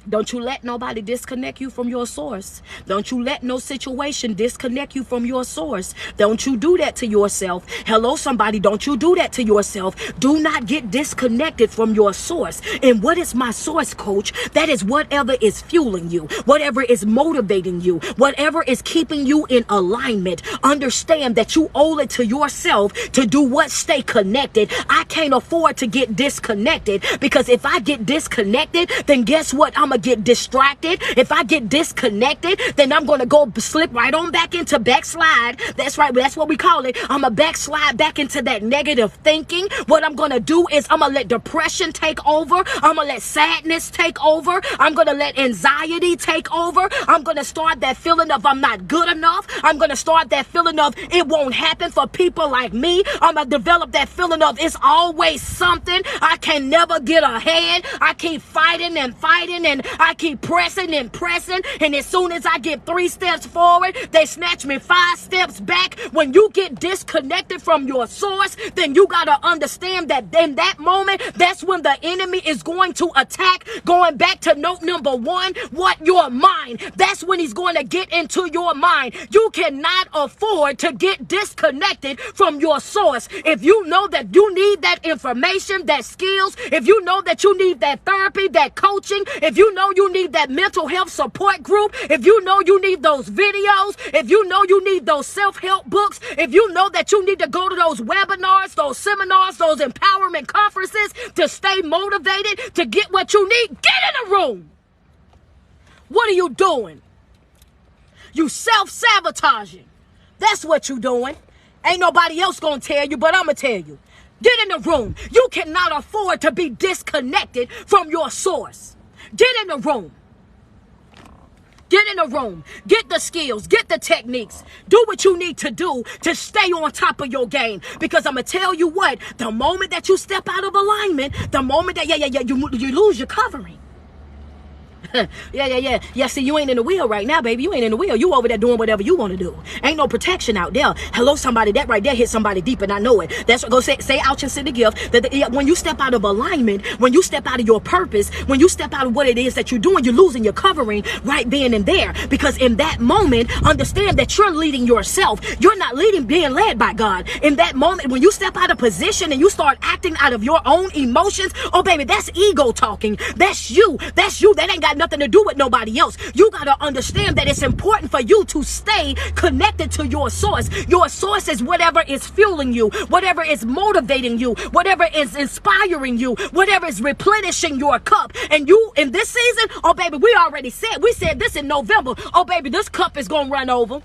Don't you let nobody disconnect you from your source. Don't you let no situation disconnect you from your source. Don't you do that to yourself. Hello, somebody. Don't you do that to yourself. Do not get disconnected from your source. And what is my source, coach? That is whatever is fueling you, whatever is motivating you, whatever is keeping you in alignment. Understand that you owe it to yourself to do what? Stay connected. I can't afford to get disconnected, because if I get disconnected, then guess what? I'm going to get distracted. If I get disconnected, then I'm going to go slip right on back into backslide. That's right. That's what we call it. I'm going to backslide back into that negative thinking. What I'm going to do is I'm going to let depression take over. I'm going to let sadness take over. I'm going to let anxiety take over. I'm going to start that feeling of I'm not good enough. I'm going to start that feeling of it won't happen for people like me. I'm going to develop that feeling of it's always something. I can never get ahead. I keep fighting and fighting, and I keep pressing and pressing, and as soon as I get 3 steps forward, they snatch me 5 steps back. When you get disconnected from your source, then you got to understand that in that moment, that's when the enemy is going to attack. Going back to note number 1, what? Your mind. That's when he's going to get into your mind. You cannot afford to get disconnected from your source. If you know that you need that information, that skills, if you know that you need that therapy, that coaching, if you know you need that mental health support group, if you know you need those videos, if you know you need those self-help books, if you know that you need to go to those webinars, those seminars, those empowerment conferences to stay motivated, to get what you need, get in the room. What are you doing? You self-sabotaging. That's what you doing. Ain't nobody else gonna tell you, but I'm gonna tell you. Get in the room. You cannot afford to be disconnected from your source. Get in the room. Get in the room. Get the skills. Get the techniques. Do what you need to do to stay on top of your game. Because I'm going to tell you what, the moment that you step out of alignment, the moment that, you lose your covering. Yeah. See, you ain't in the wheel right now, baby. You ain't in the wheel. You over there doing whatever you want to do. Ain't no protection out there. Hello, somebody. That right there hit somebody deep, and I know it. That's what go say ouch and send the gift. When you step out of alignment, when you step out of your purpose, when you step out of what it is that you're doing, you're losing your covering right then and there. Because in that moment, understand that you're leading yourself. You're not being led by God. In that moment, when you step out of position and you start acting out of your own emotions, oh baby, that's ego talking. That's you. That ain't got nothing to do with nobody else. You got to understand that it's important for you to stay connected to your source. Your source is whatever is fueling you, whatever is motivating you, whatever is inspiring you, whatever is replenishing your cup. And you, in this season, oh baby, we said this in November. Oh baby, this cup is going to run over.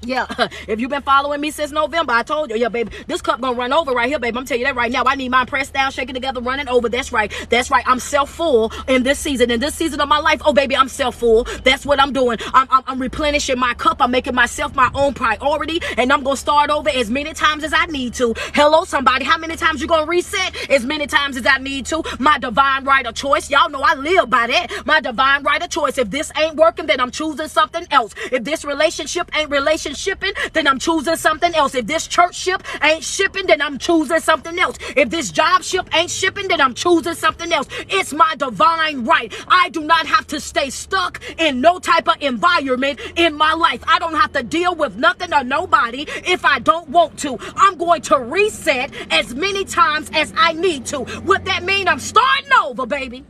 Yeah, if you've been following me since November, I told you, yeah, baby, this cup gonna run over right here, baby. I'm telling you that right now. I need mine pressed down, shaking together, running over. That's right. That's right. I'm self-full in this season. In this season of my life, oh, baby, I'm self-full. That's what I'm doing. I'm replenishing my cup. I'm making myself my own priority, and I'm gonna start over as many times as I need to. Hello, somebody. How many times you gonna reset? As many times as I need to. My divine right of choice. Y'all know I live by that. My divine right of choice. If this ain't working, then I'm choosing something else. If this relationship ain't shipping, then I'm choosing something else. If this church ship ain't shipping, then I'm choosing something else. If this job ship ain't shipping, then I'm choosing something else. It's my divine right. I do not have to stay stuck in no type of environment in my life. I don't have to deal with nothing or nobody if I don't want to. I'm going to reset as many times as I need to. What that mean? I'm starting over, baby.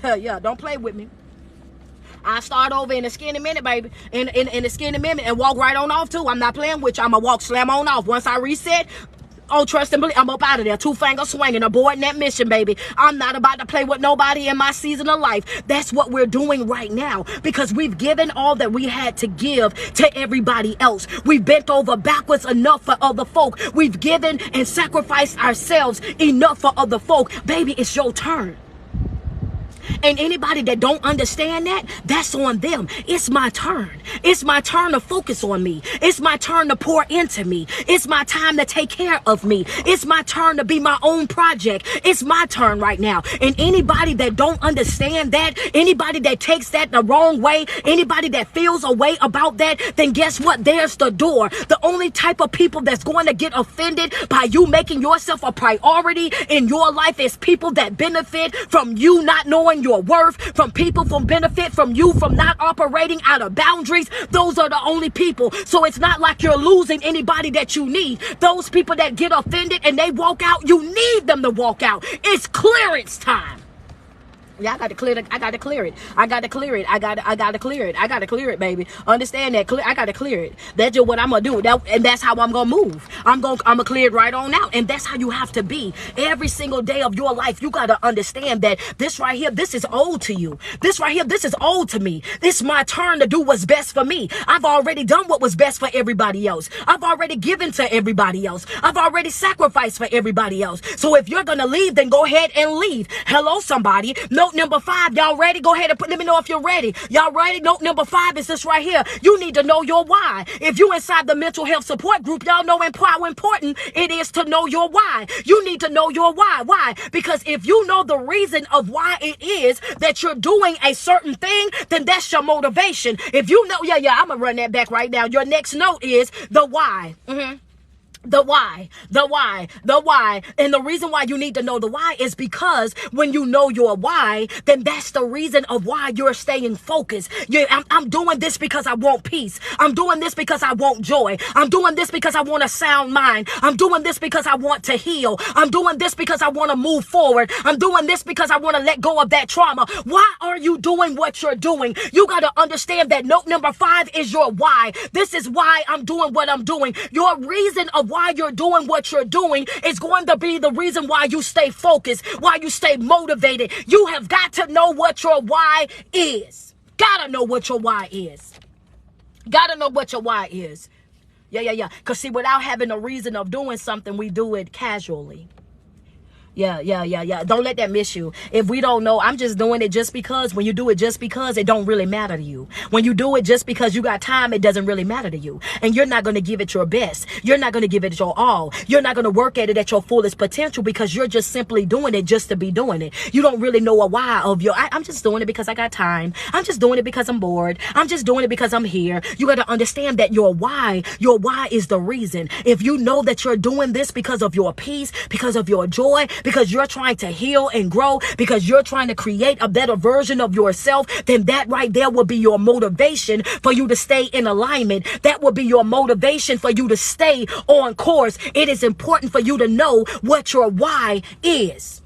Yeah, don't play with me. I start over in a skinny minute, baby. In a skinny minute and walk right on off too. I'm not playing with you. I'm going to walk slam on off. Once I reset, oh, trust and believe, I'm up out of there. 2 fingers swinging, aborting that mission, baby. I'm not about to play with nobody in my season of life. That's what we're doing right now because we've given all that we had to give to everybody else. We've bent over backwards enough for other folk. We've given and sacrificed ourselves enough for other folk. Baby, it's your turn. And anybody that don't understand that, that's on them. It's my turn. It's my turn to focus on me. It's my turn to pour into me. It's my time to take care of me. It's my turn to be my own project. It's my turn right now. And anybody that don't understand that, anybody that takes that the wrong way, anybody that feels a way about that, then guess what? There's the door. The only type of people that's going to get offended by you making yourself a priority in your life is people that benefit from you not knowing your worth, from people from benefit from you from not operating out of boundaries. Those are the only people. So it's not like you're losing anybody that you need. Those people that get offended and they walk out, you need them to walk out. It's clearance time. Yeah, I got to clear it. I got to clear it. I got to clear it. I got to clear it. I got to clear it, baby. Understand that? I got to clear it. That's just what I'm going to do. And that's how I'm going to move. I'm going to clear it right on out. And that's how you have to be. Every single day of your life, you got to understand that this right here, this is old to you. This right here, this is old to me. It's my turn to do what's best for me. I've already done what was best for everybody else. I've already given to everybody else. I've already sacrificed for everybody else. So if you're going to leave, then go ahead and leave. Hello, somebody. Note number 5. Y'all ready? Go ahead and let me know if you're ready. Y'all ready? Note number 5 is this right here. You need to know your why. If you inside the mental health support group, y'all know how important it is to know your why. You need to know your why. Why? Because if you know the reason of why it is that you're doing a certain thing, then that's your motivation. If you know, I'm gonna run that back right now. Your next note is the why. The why. And the reason why you need to know the why is because when you know your why, then that's the reason of why you're staying focused. I'm doing this because I want peace. I'm doing this because I want joy. I'm doing this because I want a sound mind. I'm doing this because I want to heal. I'm doing this because I want to move forward. I'm doing this because I want to let go of that trauma. Why are you doing what you're doing? You got to understand that note number 5 is your why. This is why I'm doing what I'm doing. Your reason of why you're doing what you're doing is going to be the reason why you stay focused, why you stay motivated. You have got to know what your why is. Gotta know what your why is. Gotta know what your why is. Yeah. Because see, without having a reason of doing something, we do it casually. Yeah. Don't let that miss you. If we don't know, I'm just doing it just because. When you do it just because, it don't really matter to you. When you do it just because you got time, it doesn't really matter to you. And you're not going to give it your best. You're not going to give it your all. You're not going to work at it at your fullest potential because you're just simply doing it just to be doing it. You don't really know a why of I'm just doing it because I got time. I'm just doing it because I'm bored. I'm just doing it because I'm here. You got to understand that your why is the reason. If you know that you're doing this because of your peace, because of your joy, because you're trying to heal and grow, because you're trying to create a better version of yourself, then that right there will be your motivation for you to stay in alignment. That will be your motivation for you to stay on course. It is important for you to know what your why is.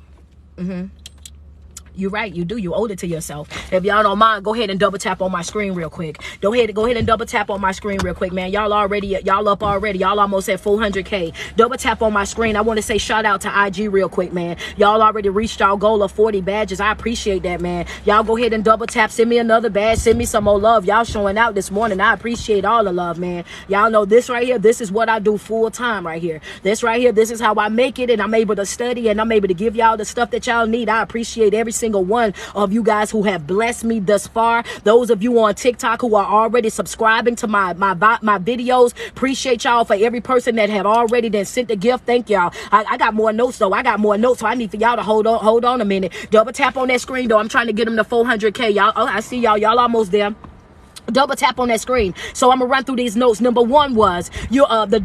You're right, you do. You owe it to yourself. If y'all don't mind, go ahead and double tap on my screen real quick. Go ahead and double tap on my screen real quick, man. Y'all up already. Y'all almost at 400K. Double tap on my screen. I want to say shout out to IG real quick, man. Y'all already reached y'all goal of 40 badges. I appreciate that, man. Y'all go ahead and double tap. Send me another badge. Send me some more love. Y'all showing out this morning. I appreciate all the love, man. Y'all know this right here. This is what I do full time right here. This right here. This is how I make it, and I'm able to study, and I'm able to give y'all the stuff that y'all need. I appreciate every single one of you guys who have blessed me thus far. Those of you on TikTok who are already subscribing to my videos, appreciate y'all. For every person that have already then sent the gift, thank y'all. I got more notes though. So I need for y'all to hold on a minute. Double tap on that screen though. I'm trying to get them to 400K. Y'all, I see y'all almost there. Double tap on that screen. So I'm gonna run through these notes. Number one was the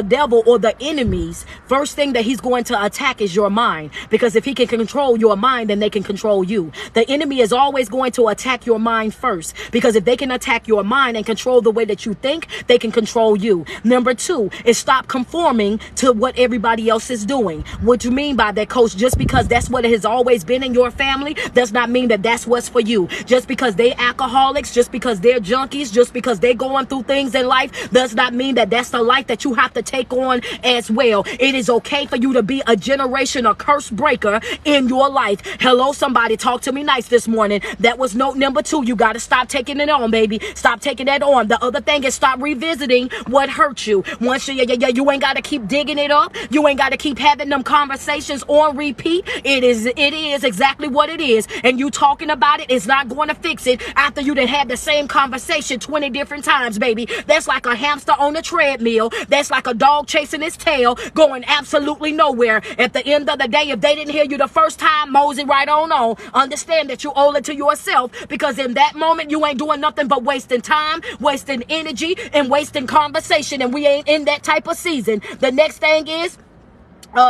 devil or the enemy's first thing that he's going to attack is your mind, because if he can control your mind, then they can control you. The enemy is always going to attack your mind first, because if they can attack your mind and control the way that you think, they can control you. Number two is stop conforming to what everybody else is doing. What do you mean by that, coach? Just because that's what it has always been in your family does not mean that that's what's for you. Just because they alcoholics, just because they're junkies, just because they're going through things in life, does not mean that that's the life that you have to take on as well. It is okay for you to be a generational curse breaker in your life. Hello, somebody, talk to me nice this morning. That was note number two. You got to stop taking it on, baby. Stop taking that on. The other thing is stop revisiting what hurt you. Once you ain't got to keep digging it up. You ain't got to keep having them conversations on repeat. It is exactly what it is. And you talking about it is not going to fix it after you done had the same conversation 20 different times, baby. That's like a hamster on a treadmill. That's like a dog chasing his tail, going absolutely nowhere. At the end of the day, if they didn't hear you the first time, mosey right on. Understand that you owe it to yourself, because in that moment, you ain't doing nothing but wasting time, wasting energy, and wasting conversation, and we ain't in that type of season. The next thing is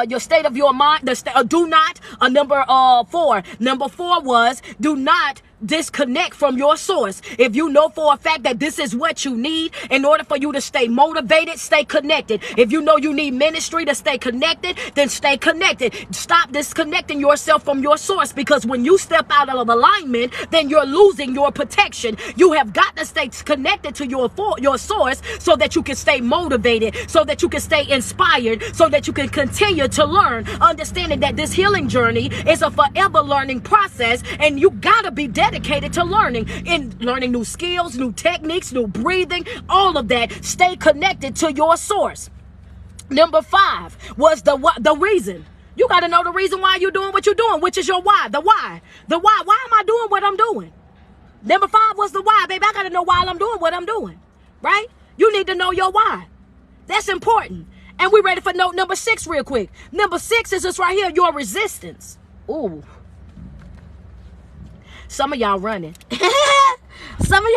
your state of your mind. Number four was do not disconnect from your source. If you know for a fact that this is what you need in order for you to stay motivated, stay connected. If you know you need ministry to stay connected, then stay connected. Stop disconnecting yourself from your source, because when you step out of alignment, then you're losing your protection. You have got to stay connected to your source so that you can stay motivated, so that you can stay inspired, so that you can continue to learn, understanding that this healing journey is a forever learning process, and you gotta be dedicated to learning new skills, new techniques, new breathing, all of that. Stay connected to your source. Number five was the reason. You got to know the reason why you're doing what you're doing, which is your why. The why. Why am I doing what I'm doing? Number five was the why, baby. I got to know why I'm doing what I'm doing, right? You need to know your why. That's important. And we're ready for note number 6 real quick. Number 6 is this right here, your resistance. Ooh. Some of y'all running. Some of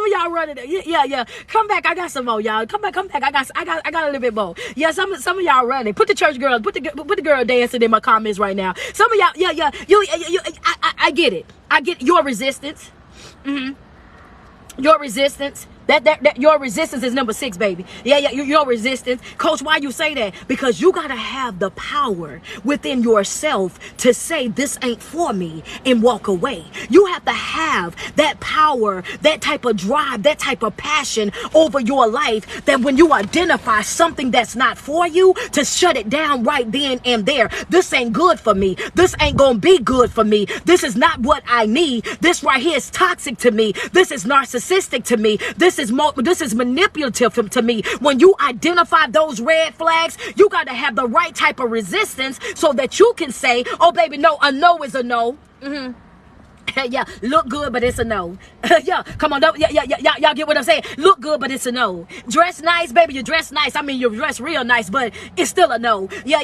y'all running. Yeah. Come back. I got some more, y'all. Come back. I got a little bit more. Yeah, some of y'all running. Put the church girls, put the girl dancing in my comments right now. Some of y'all, yeah. I get it. I get your resistance. Your resistance. That your resistance is number 6, baby. Yeah, your resistance. Coach, why you say that? Because you got to have the power within yourself to say this ain't for me and walk away. You have to have that power, that type of drive, that type of passion over your life, that when you identify something that's not for you, to shut it down right then and there. This ain't good for me. This ain't gonna be good for me. This is not what I need. This right here is toxic to me. This is narcissistic to me. This is manipulative to me. When you identify those red flags, you got to have the right type of resistance so that you can say, oh, baby, no, a no is a no. Yeah, look good, but it's a no. Yeah, come on, y'all get what I'm saying? Look good, but it's a no. Dress nice, baby, you dress nice. I mean, you dress real nice, but it's still a no. Yeah.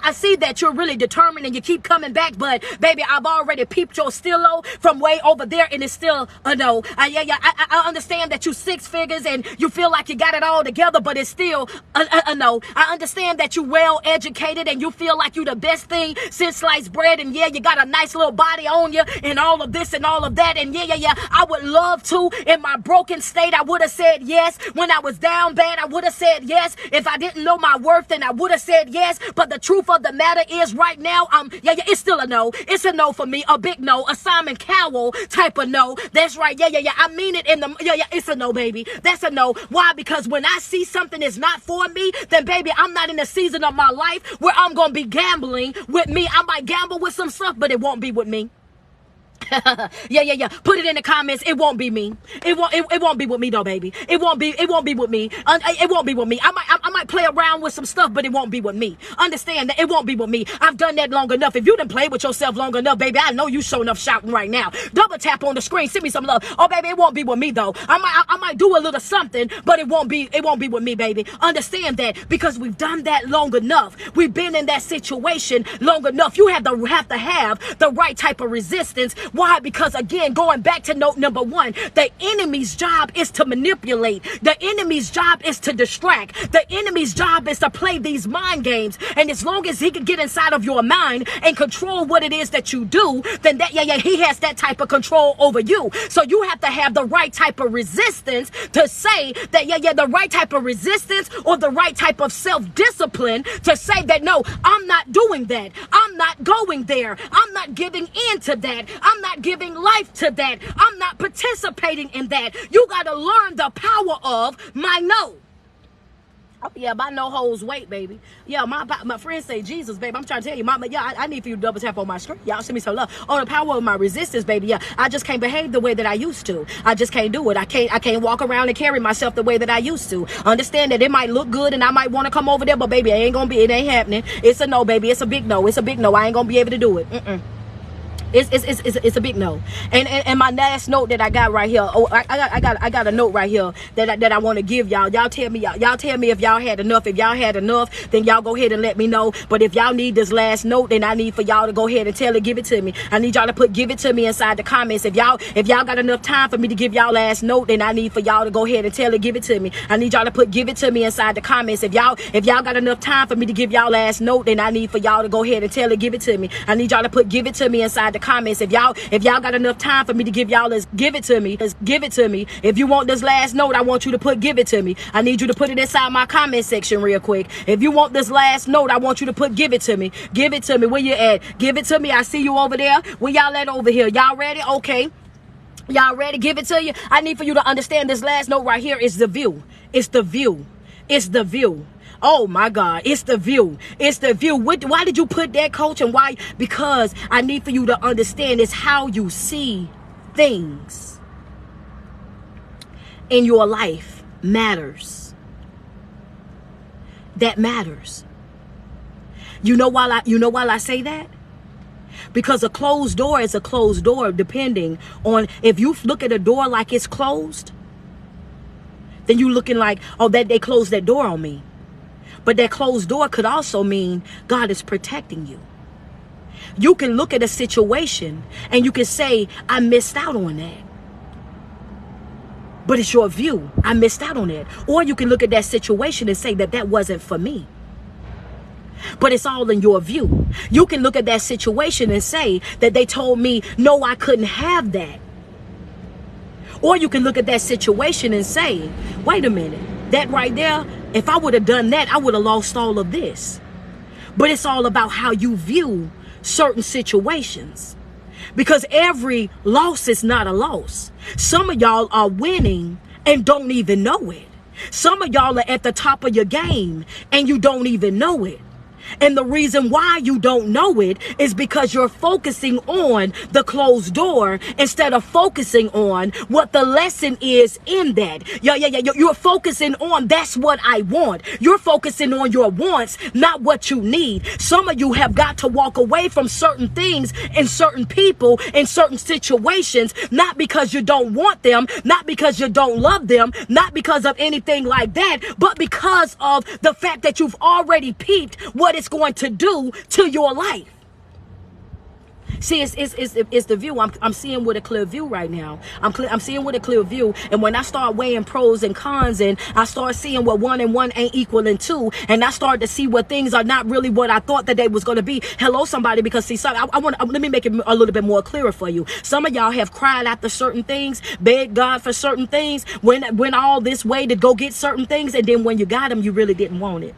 I see that you're really determined and you keep coming back, but baby, I've already peeped your stilo from way over there, and it's still a no. I understand that you 6 figures and you feel like you got it all together, but it's still a no. I understand that you well educated and you feel like you the best thing since sliced bread, and yeah, you got a nice little body on you and all all of this and all of that. And yeah, I would love to. In my broken state, I would have said yes. When I was down bad, I would have said yes. If I didn't know my worth, then I would have said yes. But the truth of the matter is right now, it's still a no. It's a no for me. A big no. A Simon Cowell type of no. That's right. Yeah. I mean it in the, it's a no, baby. That's a no. Why? Because when I see something is not for me, then baby, I'm not in a season of my life where I'm going to be gambling with me. I might gamble with some stuff, but it won't be with me. yeah. Put it in the comments. It won't be me. It won't be with me though, baby. It won't be with me. It won't be with me. I might play around with some stuff, but it won't be with me. Understand that it won't be with me. I've done that long enough. If you done played with yourself long enough, baby, I know you showing up shouting right now. Double tap on the screen. Send me some love. Oh, baby, it won't be with me though. I might do a little something, but it won't be with me, baby. Understand that because we've done that long enough. We've been in that situation long enough. You have to have the right type of resistance. Why? Because again, going back to note number 1, the enemy's job is to manipulate. The enemy's job is to distract. The enemy's job is to play these mind games. And as long as he can get inside of your mind and control what it is that you do, then that, he has that type of control over you. So you have to have the right type of resistance to say that, the right type of resistance or the right type of self-discipline to say that, no, I'm not doing that. I'm not going there. I'm not giving in to that. I'm not giving life to that. I'm not participating in that. You got to learn the power of my no. Oh, yeah, my no holds weight, baby. Yeah, my friends say Jesus, baby. I'm trying to tell you, mama. Yeah, I need for you to double tap on my screen. Y'all send me some love. On the power of my resistance, baby. Yeah, I just can't behave the way that I used to. I just can't do it. I can't walk around and carry myself the way that I used to. Understand that it might look good and I might want to come over there, but baby, it ain't happening. It's a no, baby. It's a big no. It's a big no. I ain't gonna be able to do it. It's a big no. And my last note that I got right here. Oh, I got a note right here that I want to give y'all. Y'all tell me if y'all had enough. If y'all had enough, then y'all go ahead and let me know. But if y'all need this last note, then I need for y'all to go ahead and give it to me. I need y'all to put give it to me inside the comments. If y'all got enough time for me to give y'all last note, then I need for y'all to go ahead and give it to me. I need y'all to put give it to me inside the comments. If y'all got enough time for me to give y'all last note, then I need for y'all to go ahead and give it to me. I need y'all to put give it to me inside the comments. If y'all got enough time for me to give y'all this, give it to me. Give it to me. If you want this last note, I want you to put give it to me. I need you to put it inside my comment section real quick. If you want this last note, I want you to put give it to me. Give it to me. Where you at? Give it to me. I see you over there. Where y'all at over here? Y'all ready? Okay. Y'all ready? Give it to you. I need for you to understand this last note right here is the view. It's the view. It's the view. Oh my God, it's the view. It's the view. Why did you put that, coach? And why? Because I need for you to understand it's how you see things in your life matters. That matters. You know why I say that? Because a closed door is a closed door depending on if you look at a door like it's closed, then you looking like, oh, that they closed that door on me. But that closed door could also mean God is protecting you. You can look at a situation and you can say, I missed out on that. But it's your view. I missed out on it. Or you can look at that situation and say that wasn't for me. But it's all in your view. You can look at that situation and say that they told me, no, I couldn't have that. Or you can look at that situation and say, wait a minute, that right there, if I would have done that, I would have lost all of this. But it's all about how you view certain situations. Because every loss is not a loss. Some of y'all are winning and don't even know it. Some of y'all are at the top of your game and you don't even know it. And the reason why you don't know it is because you're focusing on the closed door instead of focusing on what the lesson is in that. You're focusing on that's what I want. You're focusing on your wants, not what you need. Some of you have got to walk away from certain things and certain people in certain situations, not because you don't want them, not because you don't love them, not because of anything like that, but because of the fact that you've already peeped what it's going to do to your life. See, it's the view. I'm seeing with a clear view right now. I'm seeing with a clear view. And when I start weighing pros and cons, and I start seeing what 1 and 1 ain't equaling 2, and I start to see what things are not really what I thought that they was going to be. Hello, somebody, because see, let me make it a little bit more clearer for you. Some of y'all have cried after certain things, begged God for certain things, went all this way to go get certain things, and then when you got them, you really didn't want it.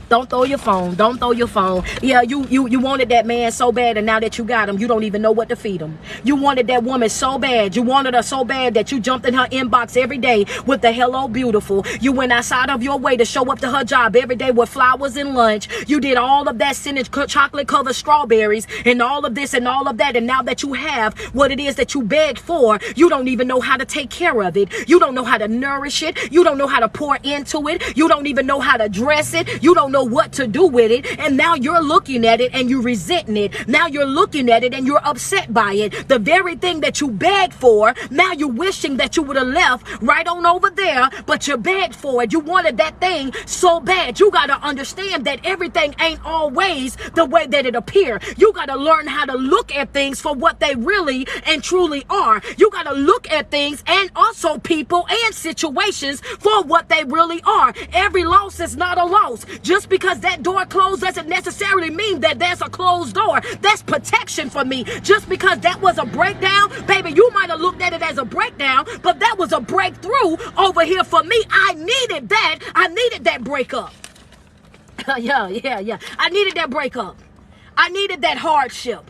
Don't throw your phone. Don't throw your phone. Yeah, you wanted that man so bad, and now that you got him, you don't even know what to feed him. You wanted that woman so bad. You wanted her so bad that you jumped in her inbox every day with the hello beautiful. You went outside of your way to show up to her job every day with flowers and lunch. You did all of that, sending chocolate covered strawberries and all of this and all of that. And now that you have what it is that you begged for, you don't even know how to take care of it. You don't know how to nourish it. You don't know how to pour into it. You don't even know how to dress it. You don't know what to do with it, and now you're looking at it and you resenting it. Now you're looking at it and you're upset by it. The very thing that you begged for, now you're wishing that you would have left right on over there, but you begged for it. You wanted that thing so bad. You got to understand that everything ain't always the way that it appears. You got to learn how to look at things for what they really and truly are. You got to look at things and also people and situations for what they really are. Every loss is not a loss. Just because that door closed doesn't necessarily mean that there's a closed door. That's protection for me. Just because that was a breakdown, baby, you might have looked at it as a breakdown, but that was a breakthrough over here for me. I needed that. I needed that breakup. Yeah. I needed that breakup. I needed that hardship.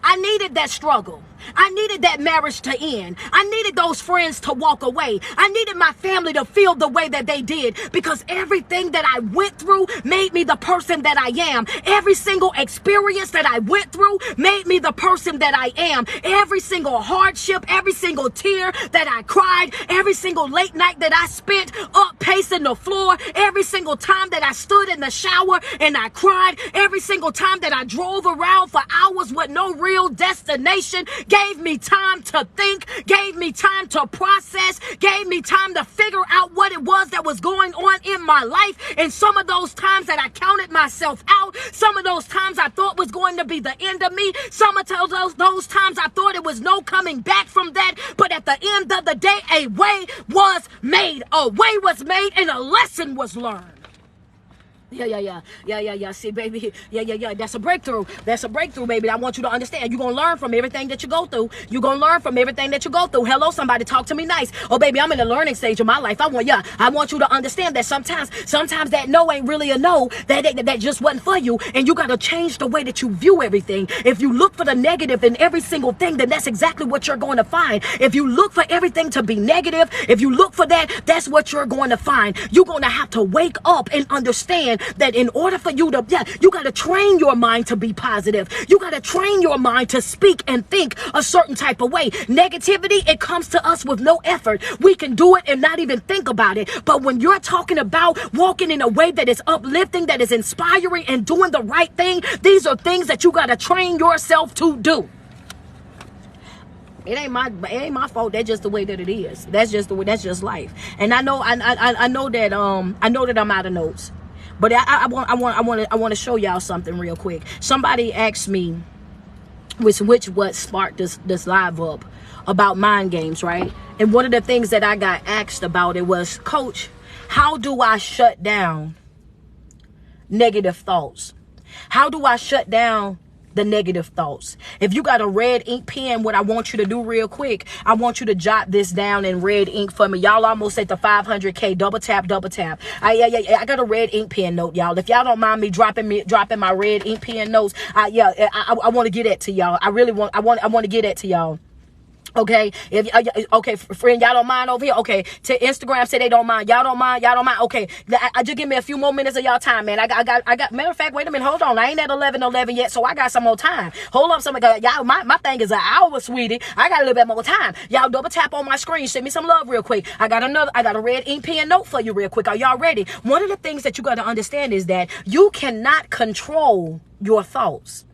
I needed that struggle. I needed that marriage to end. I needed those friends to walk away. I needed my family to feel the way that they did, because everything that I went through made me the person that I am. Every single experience that I went through made me the person that I am. Every single hardship, every single tear that I cried, every single late night that I spent up pacing the floor, every single time that I stood in the shower and I cried, every single time that I drove around for hours with no real destination, gave me time to think, gave me time to process, gave me time to figure out what it was that was going on in my life. And some of those times that I counted myself out, some of those times I thought was going to be the end of me, some of those times I thought it was no coming back from that. But at the end of the day, a way was made. A way was made and a lesson was learned. Yeah. See, baby, yeah. That's a breakthrough. That's a breakthrough, baby. I want you to understand. You're going to learn from everything that you go through. You're going to learn from everything that you go through. Hello, somebody, talk to me nice. Oh, baby, I'm in the learning stage of my life. I want you to understand that sometimes that no ain't really a no. That just wasn't for you. And you got to change the way that you view everything. If you look for the negative in every single thing, then that's exactly what you're going to find. If you look for everything to be negative, if you look for that, that's what you're going to find. You're going to have to wake up and understand that in order for you to, you got to train your mind to be positive. You got to train your mind to speak and think a certain type of way. Negativity, it comes to us with no effort. We can do it and not even think about it. But when you're talking about walking in a way that is uplifting, that is inspiring, and doing the right thing, these are things that you got to train yourself to do. It ain't my fault. That's just the way that it is. That's just the way. That's just life. And I know that I'm out of notes. But I want to show y'all something real quick. Somebody asked me, what sparked this live up about mind games, right? And one of the things that I got asked about it was, Coach, how do I shut down negative thoughts? How do I shut down the negative thoughts? If you got a red ink pen, what I want you to do real quick, I want you to jot this down in red ink for me. Y'all almost at the 500K. Double tap. I got a red ink pen note, y'all. If y'all don't mind me dropping my red ink pen notes, I want to get that to y'all. I want to get that to y'all. Okay, okay, friend, y'all don't mind over here. Okay, to Instagram say they don't mind. Y'all don't mind. Okay, I just give me a few more minutes of y'all time, man. I got. Matter of fact, wait a minute, hold on. I ain't at 11:11 yet, so I got some more time. Hold up, somebody. Y'all, my thing is an hour, sweetie. I got a little bit more time. Y'all double tap on my screen. Send me some love real quick. I got a red ink pen note for you real quick. Are y'all ready? One of the things that you got to understand is that you cannot control your thoughts.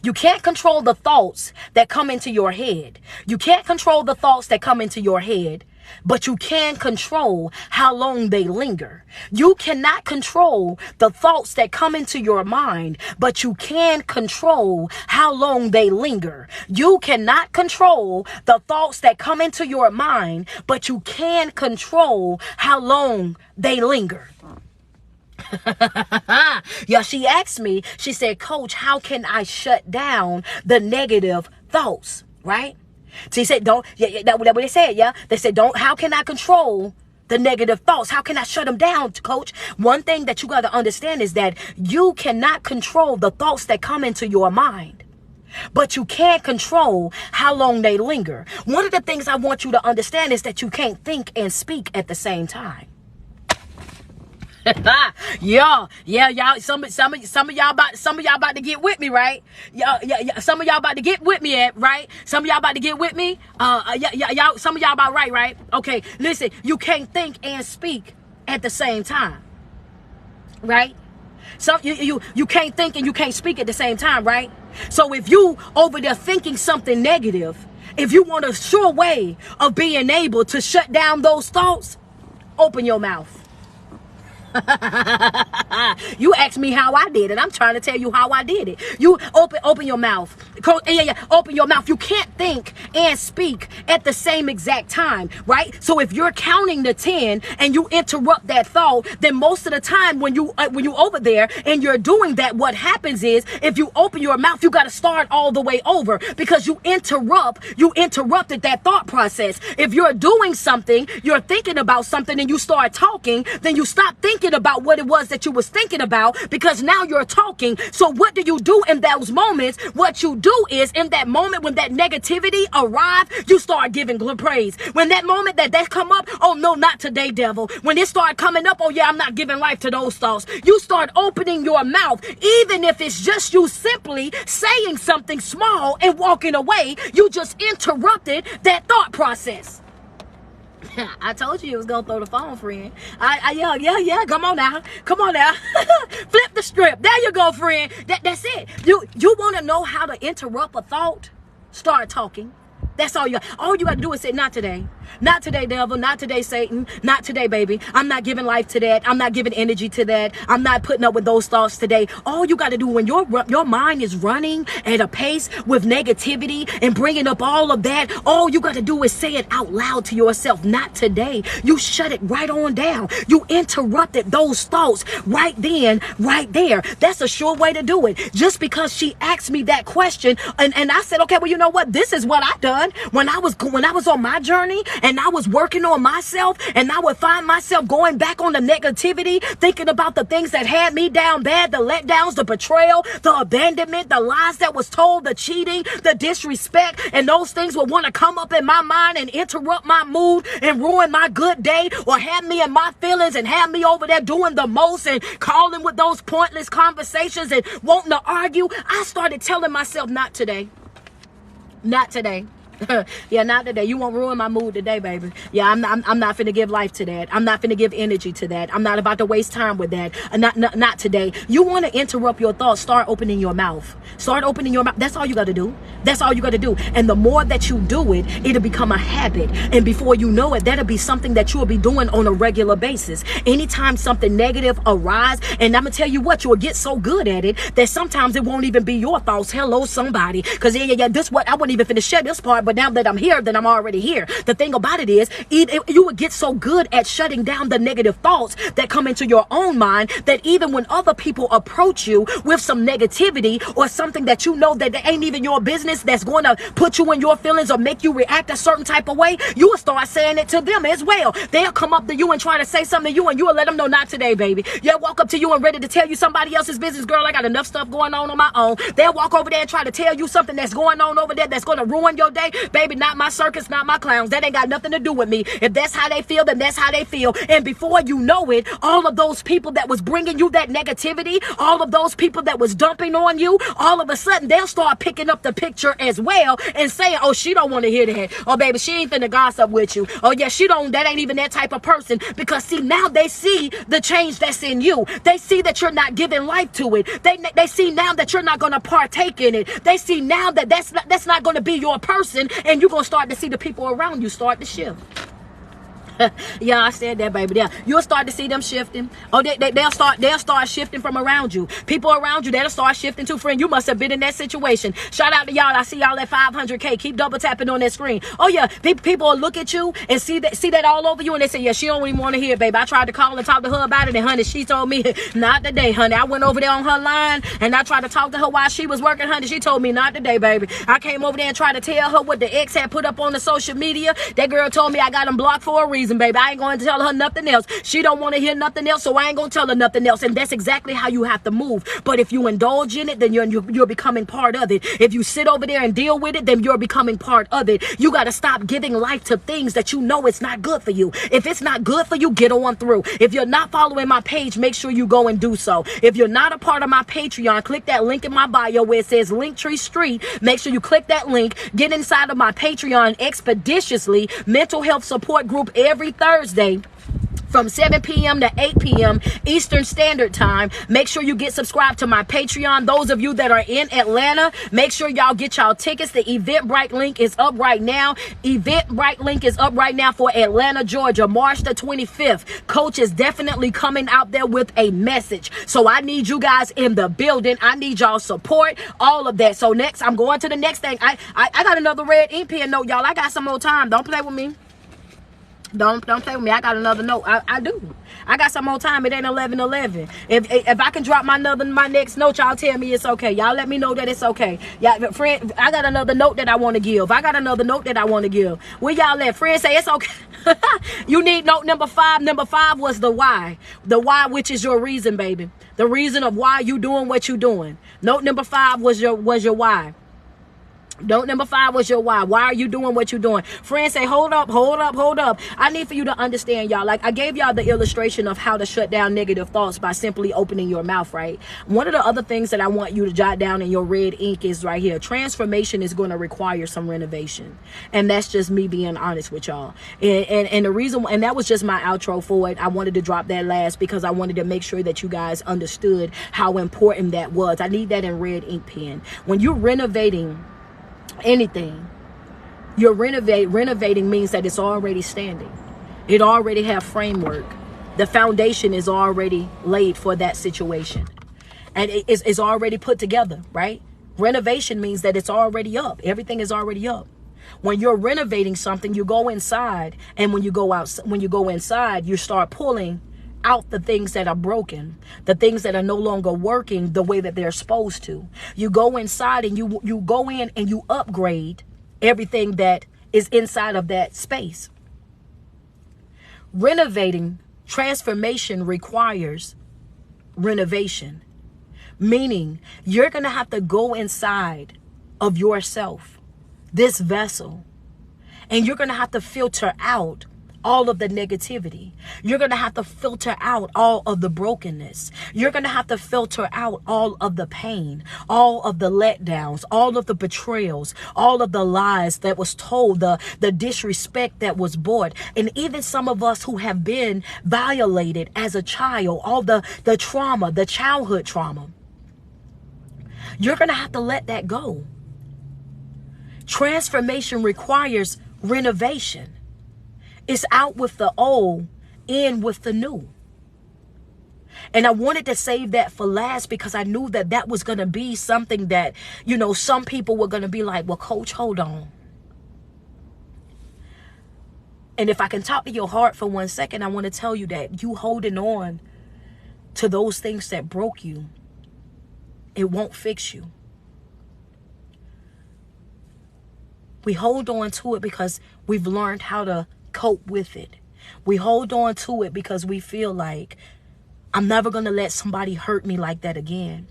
You can't control the thoughts that come into your head. You can't control the thoughts that come into your head. but you can control how long they linger. You cannot control the thoughts that come into your mind, but you can control how long they linger. You cannot control the thoughts that come into your mind, but you can control how long they linger. Yeah, she asked me, she said, Coach, how can I shut down the negative thoughts? Right? She said, don't, yeah, that's what they said, yeah. They said, how can I control the negative thoughts? How can I shut them down, Coach? One thing that you got to understand is that you cannot control the thoughts that come into your mind, but you can control how long they linger. One of the things I want you to understand is that you can't think and speak at the same time. Yeah, y'all. Some of y'all about to get with me, right? Yeah. Some of y'all about to get with me, right? Some of y'all about to get with me. Y'all. Some of y'all about right? Okay. Listen, you can't think and speak at the same time, right? So you can't think and you can't speak at the same time, right? So if you over there thinking something negative, if you want a sure way of being able to shut down those thoughts, open your mouth. You asked me how I did it. I'm trying to tell you how I did it. You open your mouth. Open your mouth. You can't think and speak at the same exact time, right? So if you're counting to 10 and you interrupt that thought, then most of the time when you over there and you're doing that, what happens is if you open your mouth, you got to start all the way over because you interrupted that thought process. If you're doing something, you're thinking about something and you start talking, then you stop thinking about what it was that you was thinking about because now you're talking. So what do you do in those moments? What you do is in that moment when that negativity arrives, you start giving praise. When that moment that come up, oh no, not today, devil. When it start coming up, oh yeah, I'm not giving life to those thoughts. You start opening your mouth, even if it's just you simply saying something small and walking away. You just interrupted that thought process. I told you was gonna throw the phone, friend. Yeah. Come on now. Flip the script. There you go, friend. That's it. You want to know how to interrupt a thought? Start talking. That's all you got to do is say, not today. Not today, devil. Not today, Satan. Not today, baby. I'm not giving life to that. I'm not giving energy to that. I'm not putting up with those thoughts today. All you got to do when your mind is running at a pace with negativity and bringing up all of that, all you got to do is say it out loud to yourself. Not today. You shut it right on down. You interrupted those thoughts right then, right there. That's a sure way to do it. Just because she asked me that question and I said, okay, well, you know what? This is what I've done when I was on my journey. And I was working on myself and I would find myself going back on the negativity, thinking about the things that had me down bad, the letdowns, the betrayal, the abandonment, the lies that was told, the cheating, the disrespect. And those things would want to come up in my mind and interrupt my mood and ruin my good day or have me in my feelings and have me over there doing the most and calling with those pointless conversations and wanting to argue. I started telling myself, not today. Not today. Yeah, not today. You won't ruin my mood today, baby. Yeah, I'm not finna give life to that. I'm not finna give energy to that. I'm not about to waste time with that. Not today. You want to interrupt your thoughts, start opening your mouth. Start opening your mouth. That's all you got to do. That's all you got to do. And the more that you do it, it'll become a habit. And before you know it, that'll be something that you'll be doing on a regular basis. Anytime something negative arises, and I'm going to tell you what, you'll get so good at it that sometimes it won't even be your thoughts. Hello, somebody. Because this what I wouldn't even finish share this part, but now that I'm here, then I'm already here. The thing about it is, you would get so good at shutting down the negative thoughts that come into your own mind that even when other people approach you with some negativity or something that you know that ain't even your business, that's going to put you in your feelings or make you react a certain type of way, you will start saying it to them as well. They'll come up to you and try to say something to you, and you will let them know, not today, baby. They'll walk up to you and ready to tell you somebody else's business. Girl, I got enough stuff going on my own. They'll walk over there and try to tell you something that's going on over there that's going to ruin your day. Baby, not my circus, not my clowns. That ain't got nothing to do with me. If that's how they feel, then that's how they feel. And before you know it, all of those people that was bringing you that negativity, all of those people that was dumping on you, all of a sudden they'll start picking up the picture as well and saying, oh, she don't want to hear that. Oh, baby, she ain't finna gossip with you. Oh, yeah, that ain't even that type of person. Because see, now they see the change that's in you. They see that you're not giving life to it. They see now that you're not going to partake in it. They see now that that's not going to be your person, and you're going to start to see the people around you start to shift. Yeah, I said that, baby. Yeah, you'll start to see them shifting. Oh, they'll start shifting from around you. People around you, they'll start shifting too, friend. You must have been in that situation. Shout out to y'all. I see y'all at 500K. Keep double tapping on that screen. Oh yeah, people will look at you and see that all over you, and they say, yeah, she don't even want to hear it, baby. I tried to call and talk to her about it, and honey, she told me not today, honey. I went over there on her line and I tried to talk to her while she was working, honey. She told me not today, baby. I came over there and tried to tell her what the ex had put up on the social media. That girl told me I got him blocked for a reason, baby. I ain't going to tell her nothing else. She don't want to hear nothing else, so I ain't going to tell her nothing else. And that's exactly how you have to move. But if you indulge in it, then you're becoming part of it. If you sit over there and deal with it, then you're becoming part of it. You got to stop giving life to things that you know it's not good for you. If it's not good for you, get on through. If you're not following my page, make sure you go and do so. If you're not a part of my Patreon, click that link in my bio where it says Linktree Street. Make sure you click that link. Get inside of my Patreon expeditiously. Mental health support group every Thursday from 7 p.m. to 8 p.m. Eastern Standard Time. Make sure you get subscribed to my Patreon. Those of you that are in Atlanta, make sure y'all get y'all tickets. The Eventbrite link is up right now. Eventbrite link is up right now for Atlanta, Georgia, March the 25th. Coach is definitely coming out there with a message. So I need you guys in the building. I need y'all support, all of that. So next, I'm going to the next thing. I got another red ink pen note, y'all. I got some more time. Don't play with me. Don't play with me. I got another note. I do. I got some more time. It ain't 11:11. If I can drop my next note, y'all tell me it's okay. Y'all let me know that it's okay. Yeah, friend, I got another note that I want to give. I got another note that I want to give. Where y'all at? Friend say it's okay. You need note number 5. Number 5 was the why. The why, which is your reason, baby. The reason of why you doing what you doing. Note number 5 was your why. Note number 5 was your why. Why are you doing what you're doing? Friends say, hold up. I need for you to understand, y'all. Like I gave y'all the illustration of how to shut down negative thoughts by simply opening your mouth, right? One of the other things that I want you to jot down in your red ink is right here. Transformation is going to require some renovation. And that's just me being honest with y'all. And the reason, and that was just my outro for it. I wanted to drop that last because I wanted to make sure that you guys understood how important that was. I need that in red ink pen. When you're renovating anything, you're renovating means that it's already standing. It already have framework. The foundation is already laid for that situation, and it's already put together, right? Renovation means that it's already up. Everything is already up. When you're renovating something, you go inside, and when you go inside, you start pulling out the things that are broken, the things that are no longer working the way that they're supposed to. You go inside and you go in and you upgrade everything that is inside of that space. Renovating, transformation requires renovation, meaning you're going to have to go inside of yourself, this vessel, and you're going to have to filter out all of the negativity. You're going to have to filter out all of the brokenness. You're going to have to filter out all of the pain, all of the letdowns, all of the betrayals, all of the lies that was told, the disrespect that was brought. And even some of us who have been violated as a child, all the trauma, the childhood trauma. You're going to have to let that go. Transformation requires renovation. It's out with the old, in with the new. And I wanted to save that for last because I knew that that was going to be something that, some people were going to be like, well, coach, hold on. And if I can talk to your heart for 1 second, I want to tell you that you holding on to those things that broke you, it won't fix you. We hold on to it because we've learned how to cope with it. We hold on to it because we feel like I'm never going to let somebody hurt me like that again.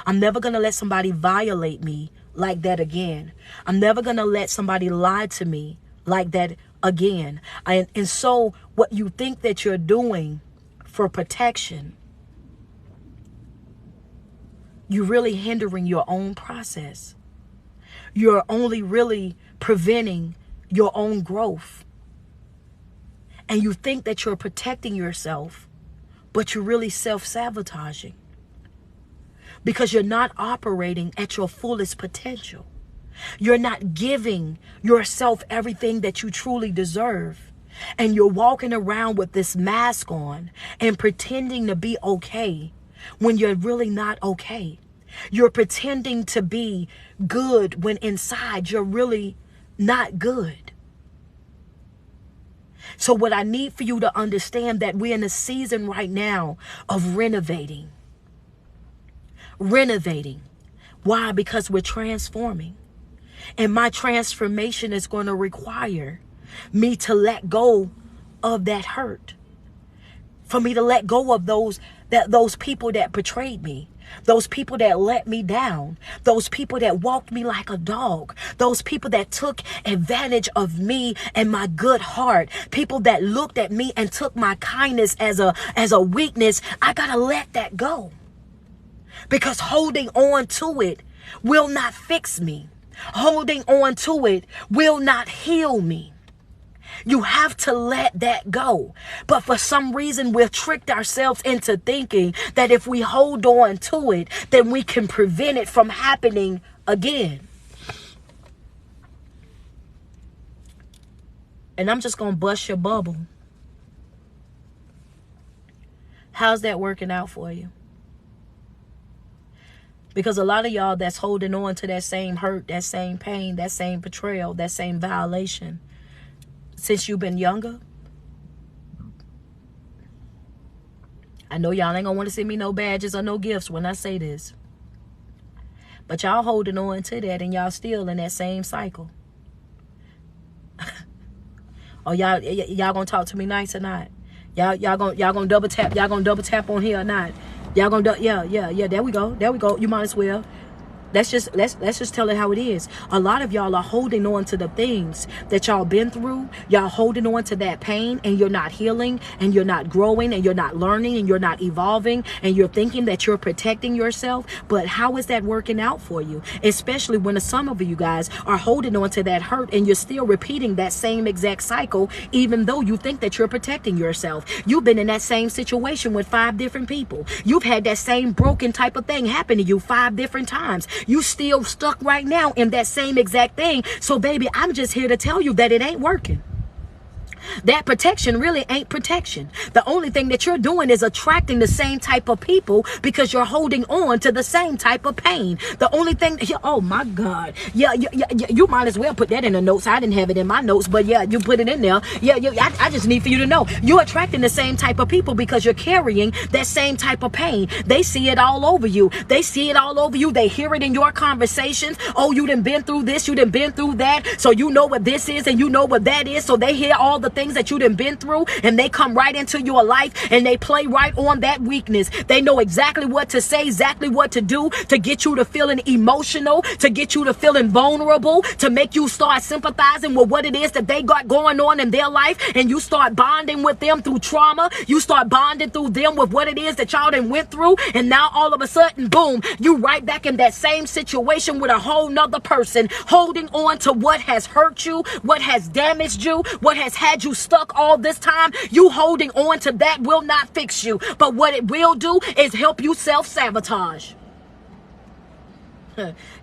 I'm never going to let somebody violate me like that again. I'm never going to let somebody lie to me like that again. And so what you think that you're doing for protection, you're really hindering your own process. You're only really preventing your own growth. And you think that you're protecting yourself, but you're really self-sabotaging because you're not operating at your fullest potential. You're not giving yourself everything that you truly deserve. And you're walking around with this mask on and pretending to be okay when you're really not okay. You're pretending to be good when inside you're really not good. So what I need for you to understand that we're in a season right now of renovating. Renovating. Why? Because we're transforming. And my transformation is going to require me to let go of that hurt. For me to let go of those people that betrayed me. Those people that let me down. Those people that walked me like a dog. Those people that took advantage of me and my good heart. People that looked at me and took my kindness as a weakness. I gotta let that go. Because holding on to it will not fix me. Holding on to it will not heal me. You have to let that go. But for some reason, we've tricked ourselves into thinking that if we hold on to it, then we can prevent it from happening again. And I'm just going to bust your bubble. How's that working out for you? Because a lot of y'all that's holding on to that same hurt, that same pain, that same betrayal, that same violation, since you've been younger. I know y'all ain't gonna want to send me no badges or no gifts when I say this. But y'all holding on to that and y'all still in that same cycle. Or y'all gonna talk to me nice or not? Y'all gonna double tap? Y'all gonna double tap on here or not? Y'all gonna yeah. There we go. You might as well. Let's just tell it how it is. A lot of y'all are holding on to the things that y'all been through. Y'all holding on to that pain, and you're not healing, and you're not growing, and you're not learning, and you're not evolving, and you're thinking that you're protecting yourself. But how is that working out for you? Especially when some of you guys are holding on to that hurt, and you're still repeating that same exact cycle, even though you think that you're protecting yourself. You've been in that same situation with 5 different people. You've had that same broken type of thing happen to you 5 different times. You still stuck right now in that same exact thing. So baby, I'm just here to tell you that it ain't working. That protection really ain't protection. The only thing that you're doing is attracting the same type of people because you're holding on to the same type of pain. The only thing, oh my God. Yeah, you might as well put that in the notes. I didn't have it in my notes, but yeah, you put it in there. I just need for you to know. You're attracting the same type of people because you're carrying that same type of pain. They see it all over you. They see it all over you. They hear it in your conversations. Oh, you done been through this. You done been through that. So you know what this is and you know what that is. So they hear all the things that you done been through and they come right into your life and they play right on that weakness. They know exactly what to say, exactly what to do to get you to feeling emotional, to get you to feeling vulnerable, to make you start sympathizing with what it is that they got going on in their life, and you start bonding with them through trauma. You start bonding through them with what it is that y'all done went through, and now all of a sudden, boom, you right back in that same situation with a whole nother person, holding on to what has hurt you, what has damaged you, what has had you stuck all this time. You holding on to that will not fix you, but what it will do is help you self-sabotage.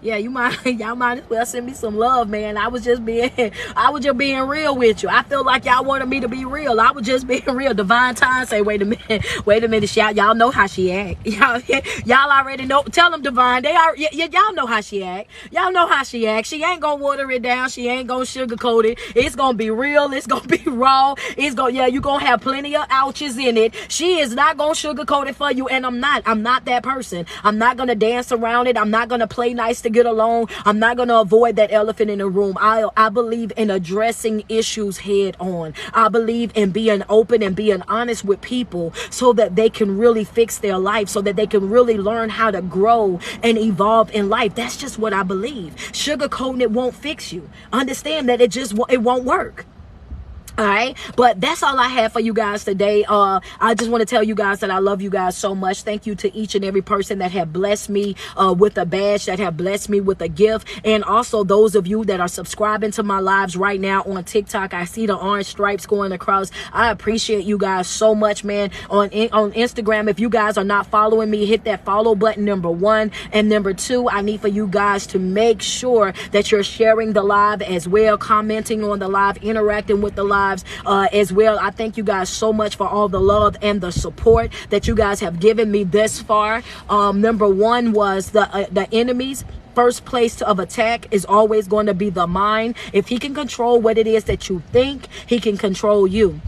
Yeah, y'all might as well send me some love, man. I was just being real with you. I feel like y'all wanted me to be real. I was just being real. Divine Time say, wait a minute, y'all know how she act. Y'all already know. Tell them, Divine. Y'all know how she act. Y'all know how she act. She ain't gonna water it down. She ain't gonna sugarcoat it. It's gonna be real. It's gonna be raw. You're gonna have plenty of ouches in it. She is not gonna sugarcoat it for you, and I'm not that person. I'm not gonna dance around it. I'm not gonna play nice to get along. I'm not going to avoid that elephant in the room. I believe in addressing issues head on. I believe in being open and being honest with people so that they can really fix their life, so that they can really learn how to grow and evolve in life. That's just what I believe. Sugarcoating it won't fix you. Understand that it won't work. All right, but that's all I have for you guys today. I just want to tell you guys that I love you guys so much. Thank you to each and every person that have blessed me with a badge, that have blessed me with a gift, and also those of you that are subscribing to my lives right now on TikTok. I see the orange stripes going across. I appreciate you guys so much, man. On Instagram, if you guys are not following me, hit that follow button, number 1, and number 2, I need for you guys to make sure that you're sharing the live as well, commenting on the live, interacting with the live. lives as well. I thank you guys so much for all the love and the support that you guys have given me this far. Number one was the enemies. First place of attack is always going to be the mind. If he can control what it is that you think, he can control you.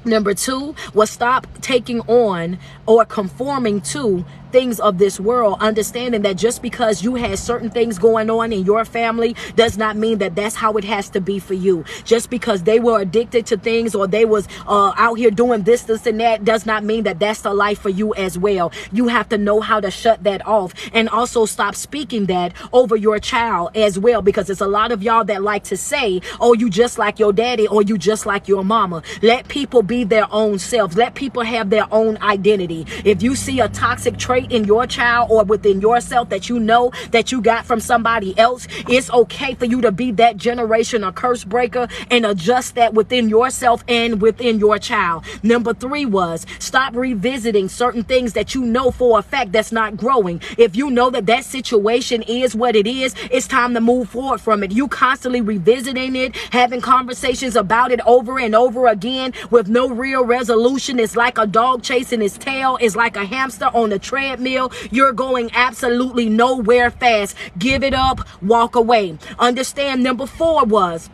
Number two was stop taking on or conforming to things of this world, understanding that just because you had certain things going on in your family does not mean that that's how it has to be for you. Just because they were addicted to things or they was out here doing this and that does not mean that that's the life for you as well. You have to know how to shut that off, and also stop speaking that over your child as well, because it's a lot of y'all that like to say, oh, you just like your daddy or you just like your mama. Let people be their own selves. Let people have their own identity. If you see a toxic trait in your child or within yourself that you know that you got from somebody else, it's okay for you to be that generation or curse breaker and adjust that within yourself and within your child. Number three was stop revisiting certain things that you know for a fact that's not growing. If you know that that situation is what it is, it's time to move forward from it. You constantly revisiting it, having conversations about it over and over again with no real resolution. It's like a dog chasing his tail. It's like a hamster on a treadmill. You're going absolutely nowhere fast. Give it up, walk away. Understand number four was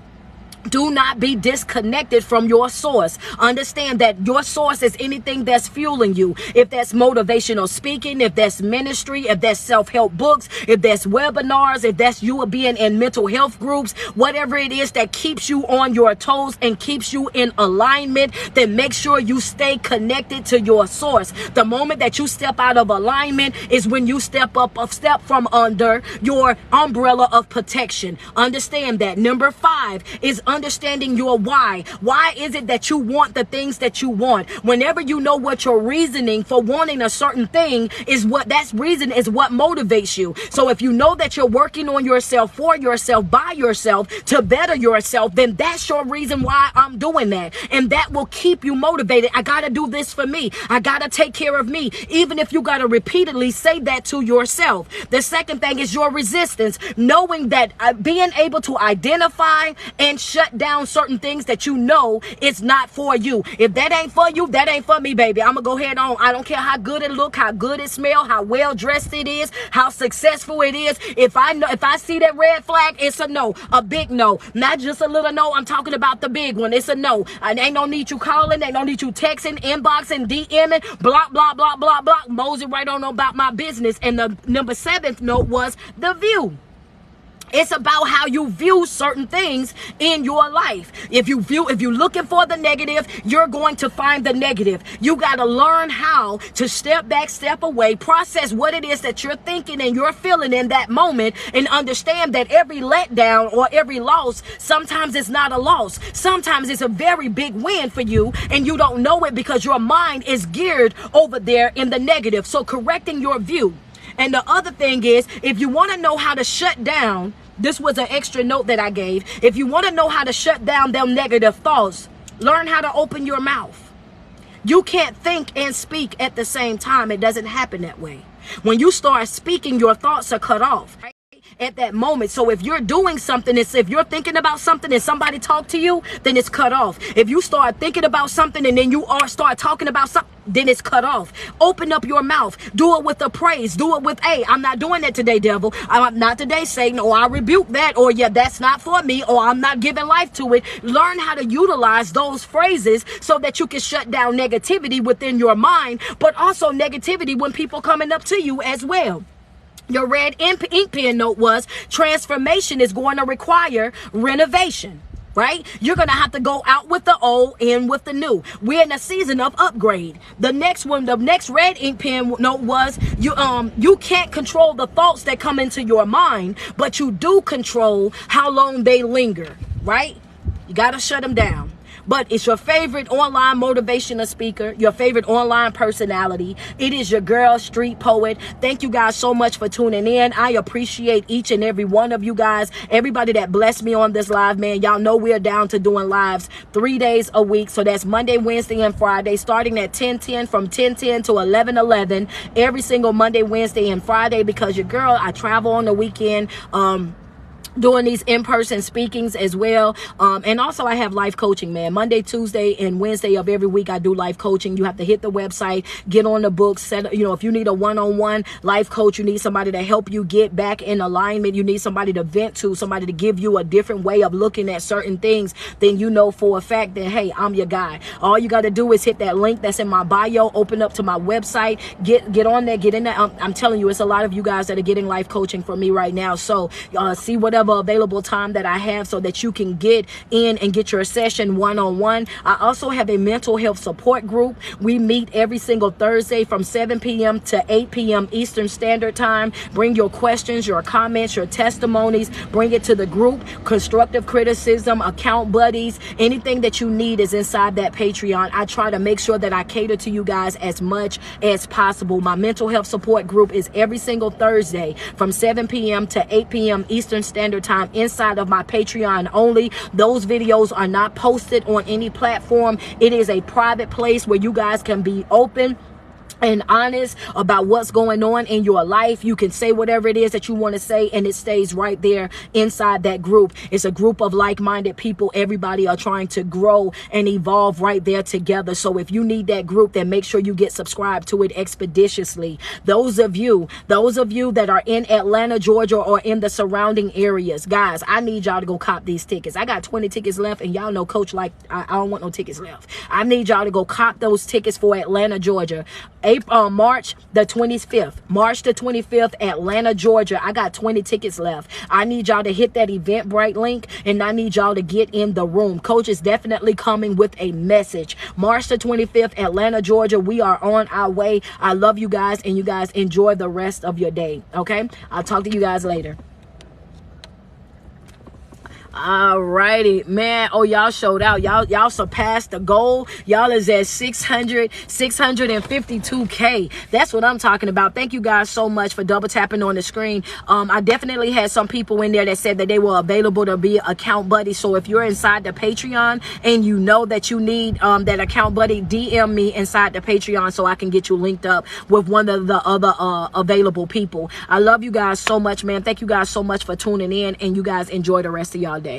do not be disconnected from your source. Understand that your source is anything that's fueling you. If that's motivational speaking, if that's ministry, if that's self-help books, if that's webinars, if that's you being in mental health groups, whatever it is that keeps you on your toes and keeps you in alignment, then make sure you stay connected to your source. The moment that you step out of alignment is when you step from under your umbrella of protection. Understand that. Number five is understanding your why. Why is it that you want the things that you want? Whenever you know what your reasoning for wanting a certain thing is, what that reason is what motivates you. So if you know that you're working on yourself, for yourself, by yourself, to better yourself, then that's your reason why I'm doing that. And that will keep you motivated. I got to do this for me. I got to take care of me. Even if you got to repeatedly say that to yourself. The second thing is your resistance. Knowing that being able to identify and shut down certain things that you know it's not for you. If that ain't for you, that ain't for me, baby. I'm gonna go ahead on. I don't care how good it look, how good it smell, how well dressed it is, how successful it is. If I see that red flag, it's a no, a big no, not just a little no. I'm talking about the big one. It's a no. And ain't no need you calling, ain't no need you texting, inboxing, DMing, block, block, block, block, block, mosey right on about my business. And the number seventh note was the view. It's about how you view certain things in your life. If you're looking for the negative, you're going to find the negative. You got to learn how to step back, step away, process what it is that you're thinking and you're feeling in that moment, and understand that every letdown or every loss, sometimes it's not a loss. Sometimes it's a very big win for you, and you don't know it because your mind is geared over there in the negative. So correcting your view. And the other thing is, if you want to know how to shut down, this was an extra note that I gave. If you want to know how to shut down them negative thoughts, learn how to open your mouth. You can't think and speak at the same time. It doesn't happen that way. When you start speaking, your thoughts are cut off at that moment. So if you're doing something, if you're thinking about something and somebody talk to you, then it's cut off. If you start thinking about something and then you start talking about something, then it's cut off. Open up your mouth. Do it with a praise. Do it with, hey, I'm not doing that today, devil. I'm not today, Satan. Or I rebuke that. Or yeah, that's not for me. Or I'm not giving life to it. Learn how to utilize those phrases so that you can shut down negativity within your mind, but also negativity when people coming up to you as well. Your red ink pen note was transformation is going to require renovation. Right? You're going to have to go out with the old, in with the new. We're in a season of upgrade. The next red ink pen note was you can't control the thoughts that come into your mind, but you do control how long they linger. Right? You got to shut them down. But it's your favorite online motivational speaker, your favorite online personality. It is your girl, Street Poet. Thank you guys so much for tuning in. I appreciate each and every one of you guys. Everybody that blessed me on this live, man. Y'all know we're down to doing lives 3 days a week. So that's Monday, Wednesday, and Friday, starting at 10:10, from 10:10 to 11:11, every single Monday, Wednesday, and Friday, because your girl, I travel on the weekend. doing these in-person speakings as well. And also I have life coaching, man. Monday, Tuesday, and Wednesday of every week I do life coaching. You have to hit the website, get on the book, set, you know, if you need a one-on-one life coach, you need somebody to help you get back in alignment, you need somebody to vent to, somebody to give you a different way of looking at certain things, then you know for a fact that, hey, I'm your guy. All you got to do is hit that link that's in my bio, open up to my website, get on there, get in there. I'm telling you, it's a lot of you guys that are getting life coaching from me right now. So see whatever available time that I have so that you can get in and get your session one-on-one. I also have a mental health support group. We meet every single Thursday from 7 p.m. to 8 p.m. Eastern Standard Time. Bring your questions, your comments, your testimonies, bring it to the group. Constructive criticism, account buddies, anything that you need is inside that Patreon. I try to make sure that I cater to you guys as much as possible. My mental health support group is every single Thursday from 7 p.m. to 8 p.m. Eastern Standard Time inside of my Patreon only. Those videos are not posted on any platform. It is a private place where you guys can be open and honest about what's going on in your life. You can say whatever it is that you want to say, and it stays right there inside that group. It's a group of like-minded people. Everybody are trying to grow and evolve right there together. So if you need that group, then make sure you get subscribed to it expeditiously. Those of you that are in Atlanta, Georgia, or in the surrounding areas, guys, I need y'all to go cop these tickets. I got 20 tickets left, and y'all know Coach, like, I don't want no tickets left. I need y'all to go cop those tickets for Atlanta, Georgia. March the 25th, Atlanta, Georgia. I got 20 tickets left. I need y'all to hit that Eventbrite link, and I need y'all to get in the room. Coach is definitely coming with a message. March the 25th, Atlanta, Georgia. We are on our way. I love you guys, and you guys enjoy the rest of your day. Okay? I'll talk to you guys later. All righty, man. Oh, y'all showed out. Y'all surpassed the goal. Y'all is at 652K. That's what I'm talking about. Thank you guys so much for double tapping on the screen. I definitely had some people in there that said that they were available to be account buddies. So if you're inside the Patreon and you know that you need that account buddy, DM me inside the Patreon so I can get you linked up with one of the other available people. I love you guys so much, man. Thank you guys so much for tuning in, and you guys enjoy the rest of y'all day.